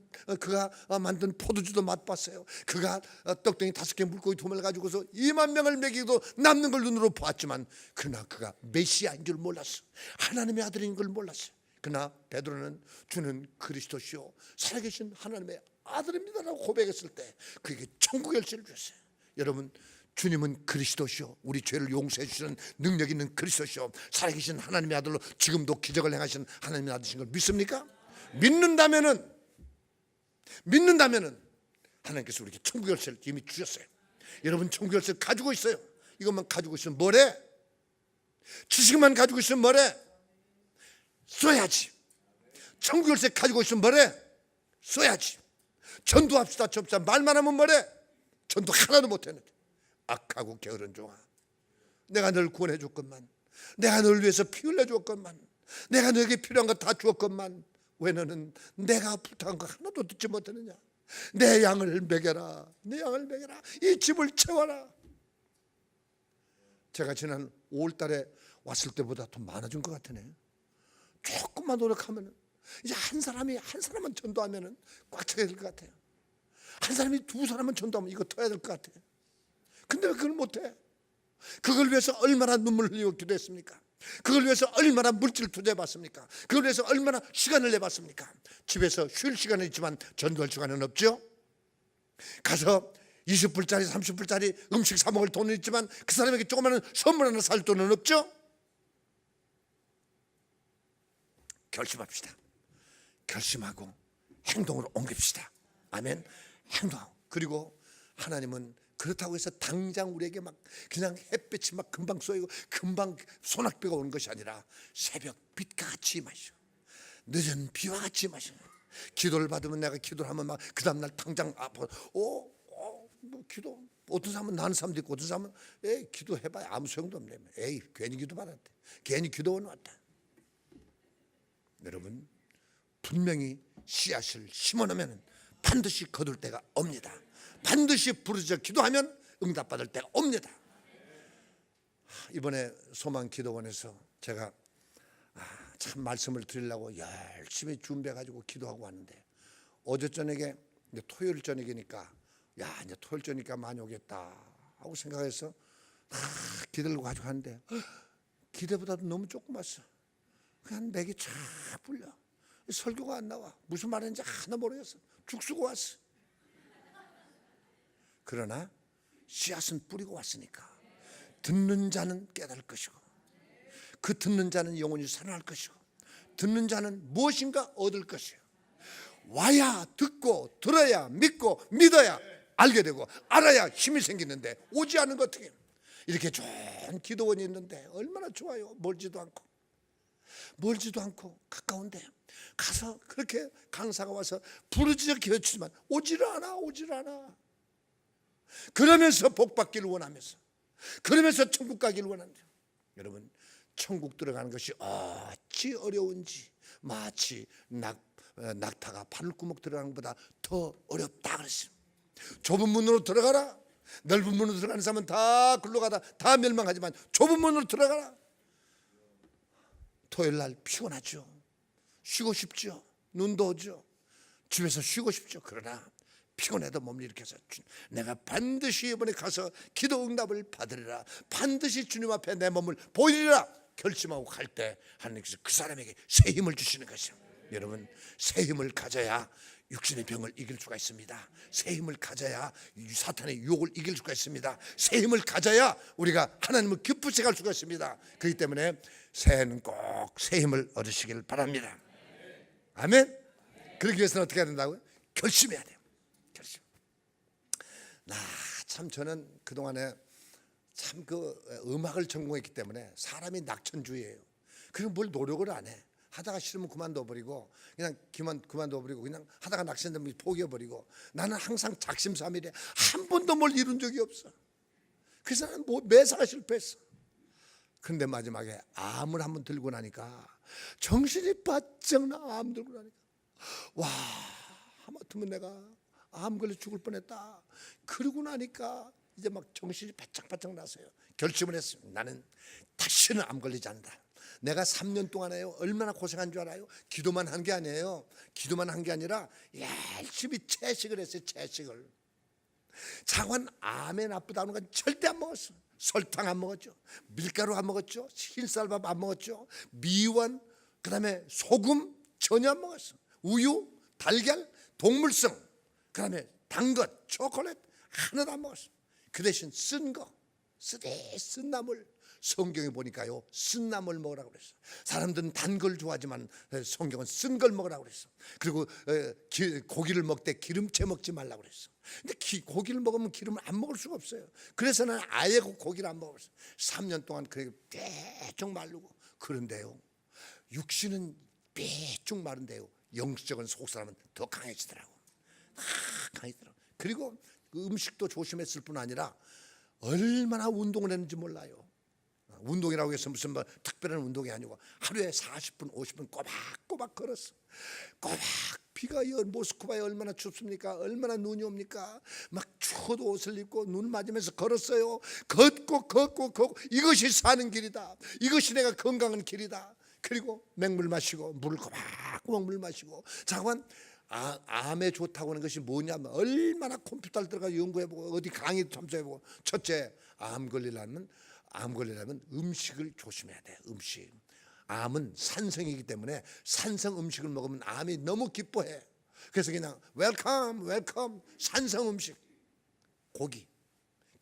포도주도 맛봤어요. 그가 떡덩이 5개 물고기 2마리를 가지고서 2만 명을 먹이고 남는 걸 눈으로 보았지만, 그러나 그가 메시아인 줄 몰랐어. 하나님의 아들인 걸 몰랐어요. 그러나 베드로는 주는 그리스도시요 살아계신 하나님의 아들입니다라고 고백했을 때 그에게 천국 열쇠를 주셨어요. 여러분, 주님은 그리스도시요 우리 죄를 용서해 주시는 능력 있는 그리스도시요 살아계신 하나님의 아들로 지금도 기적을 행하시는 하나님의 아들이신 걸 믿습니까? 믿는다면은 하나님께서 우리에게 천국 열쇠를 이미 주셨어요. 여러분, 천국 열쇠를 가지고 있어요. 이것만 가지고 있으면 뭐래? 지식만 가지고 있으면 뭐래? 써야지. 천국 열쇠 가지고 있으면 뭐래? 써야지. 전도합시다. 말만 하면 뭐래? 전도 하나도 못했는데. 악하고 게으른 종아, 내가 널 구원해 줬건만, 내가 널 위해서 피 흘려 줬건만, 내가 너에게 필요한 거 다 주었건만, 왜 너는 내가 부탁한 거 하나도 듣지 못했느냐? 내 양을 먹여라, 내 양을 먹여라, 이 집을 채워라. 제가 지난 5월달에 왔을 때보다 더 많아진 것 같으네. 조금만 노력하면 이제 한 사람만 전도하면 꽉 차게 될 것 같아요. 한 사람이 2사람만 전도하면 이거 터야 될 것 같아요. 근데 왜 그걸 못해? 그걸 위해서 얼마나 눈물 흘리고 기도했습니까? 그걸 위해서 얼마나 물질 투자해봤습니까? 그걸 위해서 얼마나 시간을 내봤습니까? 집에서 쉴 시간은 있지만 전도할 시간은 없죠. 가서 20불짜리 30불짜리 음식 사 먹을 돈은 있지만 그 사람에게 조그마한 선물 하나 살 돈은 없죠. 결심합시다. 결심하고 행동으로 옮깁시다. 아멘. 행동하고. 그리고 하나님은 그렇다고 해서 당장 우리에게 막 그냥 햇빛이 막 금방 쏘이고 금방 소낙비가 오는 것이 아니라 새벽 빛과 같이 임하시오. 늦은 비와 같이 임하시오. 기도를 받으면 내가 기도를 하면 막 그 다음날 당장 아파. 뭐 기도 어떤 사람은 나는 사람도 있고 어떤 사람은 기도해봐야 아무 소용도 없네. 괜히 기도 받았대. 괜히 기도원 왔다. 여러분, 분명히 씨앗을 심어놓으면 반드시 거둘 때가 옵니다. 반드시 부르짖어 기도하면 응답받을 때가 옵니다. 이번에 소망기도원에서 제가 참 말씀을 드리려고 열심히 준비해가지고 기도하고 왔는데, 어제 저녁에 이제 토요일 저녁이니까 이제 토요일 저녁이니까 많이 오겠다 하고 생각해서 기대를 가지고 하는데 기대보다도 너무 조금 왔어. 그냥 맥이 쫙 불려. 설교가 안 나와. 무슨 말인지 하나 모르겠어. 죽 쓰고 왔어. 그러나 씨앗은 뿌리고 왔으니까 듣는 자는 깨달을 것이고, 그 듣는 자는 영원히 살아날 것이고, 듣는 자는 무엇인가 얻을 것이요. 와야 듣고 들어야 믿고 믿어야 알게 되고 알아야 힘이 생기는데 오지 않은 것 어떻게? 이렇게 좋은 기도원이 있는데 얼마나 좋아요. 멀지도 않고 가까운데 가서 그렇게 강사가 와서 부르짖게 외치지만 오지를 않아. 그러면서 복 받기를 원하면서, 그러면서 천국 가기를 원한다. 여러분, 천국 들어가는 것이 어찌 어려운지, 마치 낙타가 바늘구멍 들어가는 것보다 더 어렵다 그랬어요. 좁은 문으로 들어가라. 넓은 문으로 들어가는 사람은 다 굴러가다 다 멸망하지만 좁은 문으로 들어가라. 토요일 날 피곤하죠. 쉬고 싶죠. 눈도 오죠. 집에서 쉬고 싶죠. 그러나 피곤해도 몸을 일으켜서 내가 반드시 이번에 가서 기도 응답을 받으리라, 반드시 주님 앞에 내 몸을 보이리라 결심하고 갈 때 하나님께서 그 사람에게 새 힘을 주시는 것이요. 여러분, 새 힘을 가져야 육신의 병을 이길 수가 있습니다. 새 힘을 가져야 사탄의 유혹을 이길 수가 있습니다. 새 힘을 가져야 우리가 하나님을 기쁘게 갈 수가 있습니다. 그렇기 때문에 새해는 꼭 새 힘을 얻으시길 바랍니다. 아멘. 그러기 위해서는 어떻게 해야 된다고요? 결심해야 돼요. 결심. 참 저는 그동안에 참 그 음악을 전공했기 때문에 사람이 낙천주의예요. 그리고 뭘 노력을 안 해. 하다가 싫으면 그만둬버리고 그냥 그만둬버리고 그냥 하다가 낙심되면 포기해버리고, 나는 항상 작심삼일에 한 번도 뭘 이룬 적이 없어. 그래서 나는 매사가 실패했어. 그런데 마지막에 암을 한번 들고 나니까 정신이 바짝 나. 암 들고 나니까 와, 하마터면 내가 암 걸려 죽을 뻔했다. 그러고 나니까 이제 막 정신이 바짝바짝 나서요. 결심을 했습니다. 나는 다시는 암 걸리지 않는다. 내가 3년 동안에요 얼마나 고생한 줄 알아요? 기도만 한 게 아니에요. 기도만 한 게 아니라 열심히 채식을 했어요. 채식을. 장관 암에 나쁘다는 건 절대 안 먹었어. 설탕 안 먹었죠. 밀가루 안 먹었죠. 흰쌀밥 안 먹었죠. 미원, 그다음에 소금 전혀 안 먹었어. 우유, 달걀, 동물성, 그다음에 단 것, 초콜릿 하나도 안 먹었어. 그 대신 쓴 나물. 성경에 보니까요 쓴 나물 먹으라고 그랬어. 사람들은 단 걸 좋아하지만 성경은 쓴 걸 먹으라고 그랬어. 그리고 고기를 먹을 때 기름채 먹지 말라고 그랬어. 근데 고기를 먹으면 기름을 안 먹을 수가 없어요. 그래서 나는 아예 고기를 안 먹었어요. 3년 동안 그렇게 빼쭉 마르고. 그런데요, 육신은 빼쭉 마른데요, 영적인 속사람은 더 강해지더라고. 강해지더라고. 그리고 그 음식도 조심했을 뿐 아니라 얼마나 운동을 했는지 몰라요. 운동이라고 해서 무슨 뭐 특별한 운동이 아니고 하루에 40분 50분 꼬박꼬박 걸었어. 꼬박. 비가 모스크바에 얼마나 춥습니까? 얼마나 눈이 옵니까? 막 추워도 옷을 입고 눈 맞으면서 걸었어요. 걷고 이것이 사는 길이다. 이것이 내가 건강한 길이다. 그리고 맹물 마시고 물을 꼬박꼬박 물 마시고. 잠깐, 암에 좋다고 하는 것이 뭐냐면 얼마나 컴퓨터를 들어가 연구해보고 어디 강의 참조해보고. 첫째, 암 걸리려면 음식을 조심해야 돼. 음식. 암은 산성이기 때문에 산성 음식을 먹으면 암이 너무 기뻐해. 그래서 그냥 웰컴 산성 음식. 고기,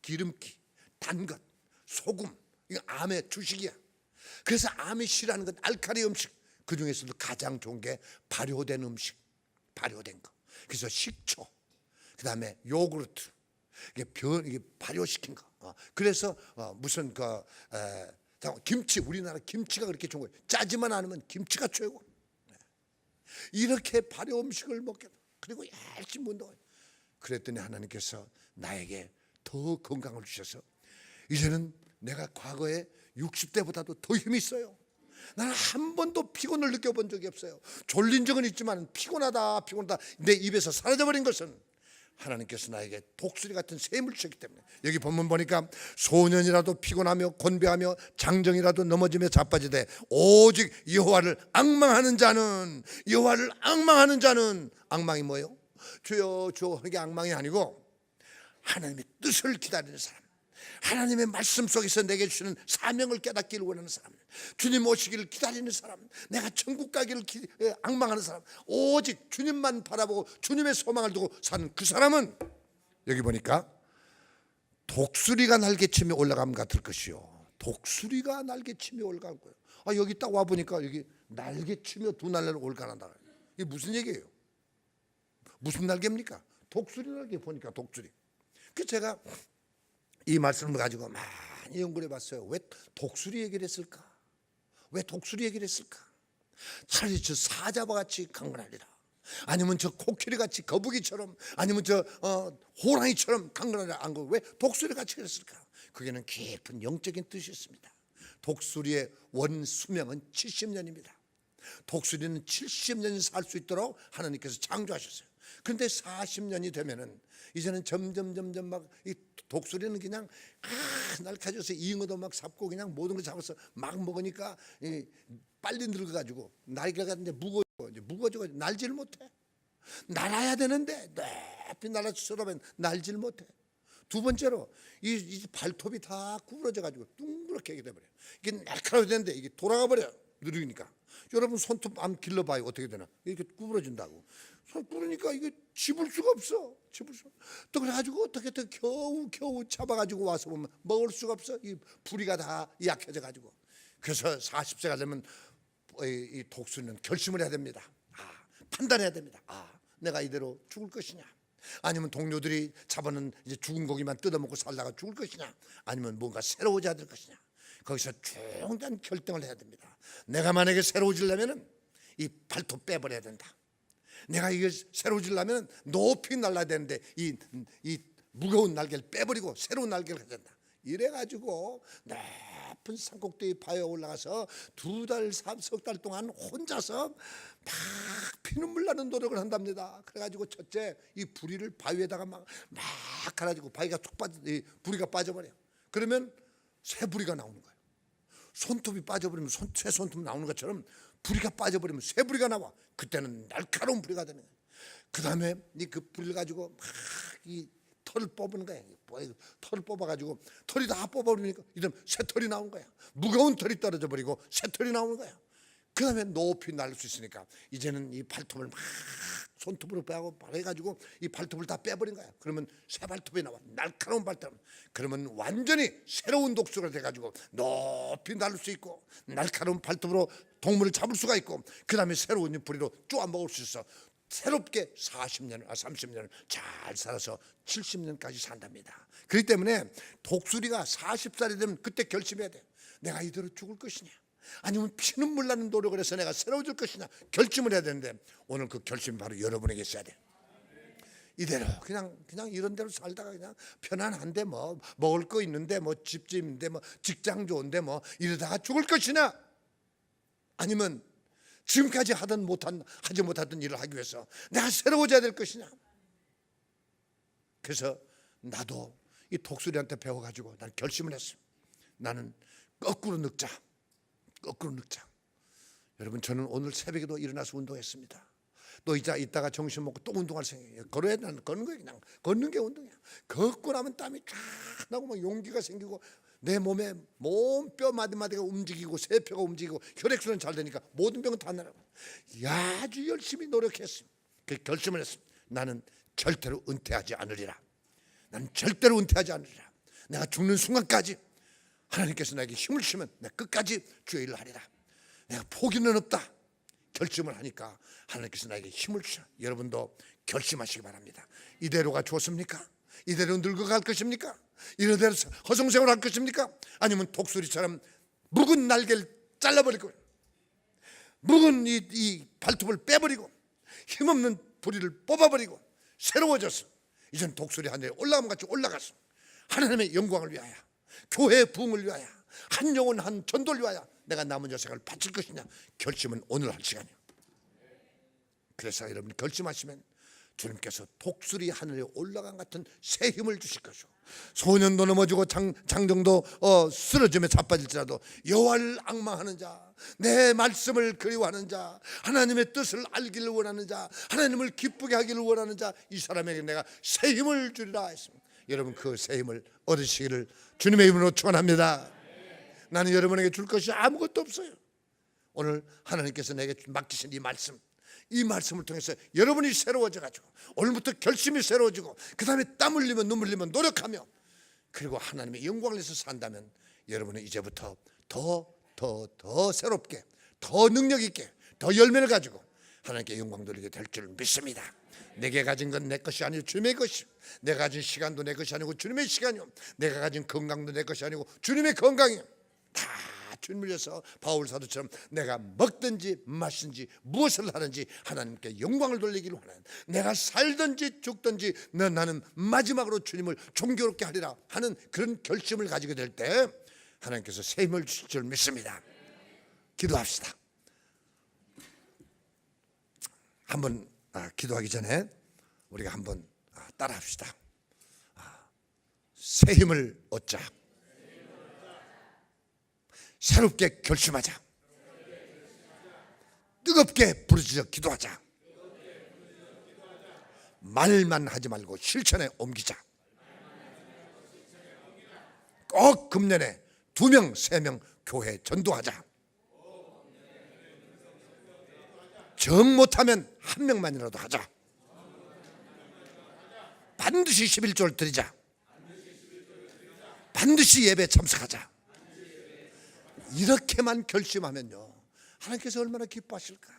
기름기, 단 것, 소금, 이거 암의 주식이야. 그래서 암이 싫어하는 건 알칼리 음식. 그 중에서도 가장 좋은 게 발효된 음식, 발효된 거. 그래서 식초, 그 다음에 요구르트, 이게 발효시킨 거. 그래서 무슨 김치, 우리나라 김치가 그렇게 좋은 거예요. 짜지만 않으면 김치가 최고. 이렇게 발효 음식을 먹게. 그리고 열심히 운동해요. 그랬더니 하나님께서 나에게 더 건강을 주셔서 이제는 내가 과거에 60대보다도 더 힘이 있어요. 나는 한 번도 피곤을 느껴본 적이 없어요. 졸린 적은 있지만 피곤하다 내 입에서 사라져버린 것은 하나님께서 나에게 독수리 같은 샘을 주셨기 때문에. 여기 본문 보니까 소년이라도 피곤하며 곤배하며 장정이라도 넘어지며 자빠지되 오직 여호와를 앙망하는 자는, 앙망이 뭐예요? 주여 이게 앙망이 아니고 하나님의 뜻을 기다리는 사람, 하나님의 말씀 속에서 내게 주시는 사명을 깨닫기를 원하는 사람, 주님 오시기를 기다리는 사람, 내가 천국 가기를 앙망하는 사람, 오직 주님만 바라보고 주님의 소망을 두고 사는 그 사람은 여기 보니까 독수리가 날개치며 올라감 같을 것이요. 독수리가 날개치며 올라갈 거예요. 여기 딱 와보니까 여기 날개치며 두 날개를 올라간다. 이게 무슨 얘기예요? 무슨 날개입니까? 독수리 날개 보니까 독수리. 그 제가 이 말씀을 가지고 많이 연구를 해봤어요. 왜 독수리 얘기를 했을까? 왜 독수리 얘기를 했을까? 차라리 저 사자와 같이 강건하리라, 아니면 저 코끼리 같이 거북이처럼, 아니면 저 호랑이처럼 강건하리라 안 그러고 왜 독수리 같이 그랬을까? 그게는 깊은 영적인 뜻이 있습니다. 독수리의 원 수명은 70년입니다. 독수리는 70년이 살 수 있도록 하나님께서 창조하셨어요. 그런데 40년이 되면은 이제는 점점 막 이 독수리는 그냥 날카져서 잉어도 막 잡고 그냥 모든 걸 잡아서 막 먹으니까 빨리 늙어가지고 날개가 이제 무거워져가지고 날지를 못해. 날아야 되는데 높이 날아서라면 날지를 못해. 두 번째로 이 발톱이 다 구부러져가지고 둥그렇게 돼버려. 이게 날카로워야 되는데 이게 돌아가 버려, 느리니까. 여러분 손톱 한번 길러봐요. 어떻게 되나? 이렇게 구부러진다고. 그러니까 이게 집을 수가 없어. 또 그래가지고 어떻게 겨우 잡아가지고 와서 보면 먹을 수가 없어. 이 부리가 다 약해져가지고. 그래서 40세가 되면 이 독수리는 결심을 해야 됩니다. 판단해야 됩니다. 내가 이대로 죽을 것이냐, 아니면 동료들이 잡아는 이제 죽은 고기만 뜯어먹고 살다가 죽을 것이냐, 아니면 뭔가 새로워져야 될 것이냐. 거기서 중요한 결정을 해야 됩니다. 내가 만약에 새로워지려면 이 발톱 빼버려야 된다. 내가 이게 새로워지려면 높이 날아야 되는데 이 무거운 날개를 빼버리고 새로운 날개를 가야 된다. 이래가지고 높은 산꼭대기 바위에 올라가서 2달, 3석 달 동안 혼자서 막 피눈물 나는 노력을 한답니다. 그래가지고 첫째 이 부리를 바위에다가 막 갈아주고 바위가 툭 빠져, 부리가 빠져버려. 그러면 새 부리가 나오는 거예요. 손톱이 빠져버리면 새 손톱 나오는 것처럼 부리가 빠져버리면 새 부리가 나와. 그때는 날카로운 부리가 되는 거예요. 그 다음에 그 부리를 가지고 막 이 털을 뽑는 거예요. 털을 뽑아가지고 털이 다 뽑아버리니까 이제 새 털이 나오는 거야. 무거운 털이 떨어져 버리고 새 털이 나오는 거야. 그 다음에 높이 날 수 있으니까 이제는 이 발톱을 막 손톱으로 빼가지고 이 발톱을 다 빼버린 거야. 그러면 새 발톱이 나와. 날카로운 발톱. 그러면 완전히 새로운 독수리가 돼가지고 높이 날 수 있고 날카로운 발톱으로 동물을 잡을 수가 있고, 그 다음에 새로운 부리로 쪼아 먹을 수 있어. 새롭게 30년을 잘 살아서 70년까지 산답니다. 그렇기 때문에 독수리가 40살이 되면 그때 결심해야 돼. 내가 이대로 죽을 것이냐, 아니면 피눈물 나는 노력을 해서 내가 새로워질 것이냐 결심을 해야 되는데, 오늘 그 결심이 바로 여러분에게 있어야 돼. 이대로 그냥 이런 대로 살다가 그냥 편안한데 뭐 먹을 거 있는데 뭐 집집인데 뭐 직장 좋은데 뭐 이러다가 죽을 것이냐, 아니면 지금까지 하지 못하던 일을 하기 위해서 내가 새로워져야 될 것이냐. 그래서 나도 이 독수리한테 배워가지고 난 결심을 했어요. 나는 거꾸로 늙자. 여러분, 저는 오늘 새벽에도 일어나서 운동했습니다. 또 이따가 점심 먹고 또 운동할 생각이에요. 걸어야 나는 걷는 거예요. 그냥 걷는 게 운동이야. 걷고 나면 땀이 쫙 나고 막 용기가 생기고 내 몸에 몸뼈 마디마디가 움직이고 세포가 움직이고 혈액순환 잘 되니까 모든 병은 다 나라고. 아주 열심히 노력했습니다. 그 결심을 했습니다. 나는 절대로 은퇴하지 않으리라. 내가 죽는 순간까지 하나님께서 나에게 힘을 주시면 내가 끝까지 주의 일을 하리라. 내가 포기는 없다. 결심을 하니까 하나님께서 나에게 힘을 주셔. 여러분도 결심하시기 바랍니다. 이대로가 좋습니까? 이대로 늙어갈 것입니까? 이대로 허송세월 할 것입니까? 아니면 독수리처럼 묵은 날개를 잘라버리고 묵은 이 발톱을 빼버리고 힘없는 부리를 뽑아버리고 새로워져서 이제는 독수리 하늘에 올라가면 같이 올라가서 하나님의 영광을 위하여, 교회의 부흥을 위하여, 한 영혼 한 전도를 위하여 내가 남은 여생을 바칠 것이냐 결심은 오늘 할 시간이에요. 그래서 여러분 결심하시면 주님께서 독수리 하늘에 올라간 같은 새 힘을 주실 것이고, 소년도 넘어지고 장정도 쓰러지며 자빠질지라도 여호와를 앙망하는 자, 내 말씀을 그리워하는 자, 하나님의 뜻을 알기를 원하는 자, 하나님을 기쁘게 하기를 원하는 자, 이 사람에게 내가 새 힘을 주리라 했습니다. 여러분 그 새 힘을 얻으시기를 주님의 이름으로 축원합니다. 나는 여러분에게 줄 것이 아무것도 없어요. 오늘 하나님께서 내게 맡기신 이 말씀을 통해서 여러분이 새로워져가지고 오늘부터 결심이 새로워지고 그 다음에 땀 흘리면 눈물 흘리면 노력하며 그리고 하나님의 영광을 위해서 산다면 여러분은 이제부터 더 새롭게, 더 능력 있게, 더 열매를 가지고 하나님께 영광 돌리게 될 줄 믿습니다. 내게 가진 건 내 것이 아니고 주님의 것이. 내가 가진 시간도 내 것이 아니고 주님의 시간이요. 내가 가진 건강도 내 것이 아니고 주님의 건강이요. 다 주님을 위해서 바울 사도처럼 내가 먹든지 마시든지 무엇을 하든지 하나님께 영광을 돌리기를 원하는, 내가 살든지 죽든지 나는 마지막으로 주님을 존경롭게 하리라 하는 그런 결심을 가지게 될 때 하나님께서 새 힘을 주실 줄 믿습니다. 기도합시다. 한번 기도하기 전에 우리가 한번 따라합시다. 새 힘을 얻자. 새롭게 결심하자. 뜨겁게 부르짖어 기도하자. 말만 하지 말고 실천에 옮기자. 꼭 금년에 2명, 3명 교회 전도하자. 정 못하면 1명만이라도 하자. 반드시 11조를 드리자. 반드시 예배 참석하자. 이렇게만 결심하면요, 하나님께서 얼마나 기뻐하실까.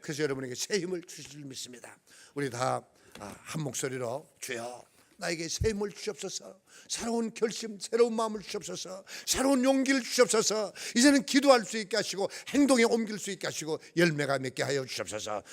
그래서 여러분에게 새 힘을 주실 줄 믿습니다. 우리 다 한 목소리로 주여 나에게 새 힘을 주시옵소서, 새로운 결심, 새로운 마음을 주시옵소서, 새로운 용기를 주시옵소서, 이제는 기도할 수 있게 하시고 행동에 옮길 수 있게 하시고 열매가 맺게 하여 주시옵소서.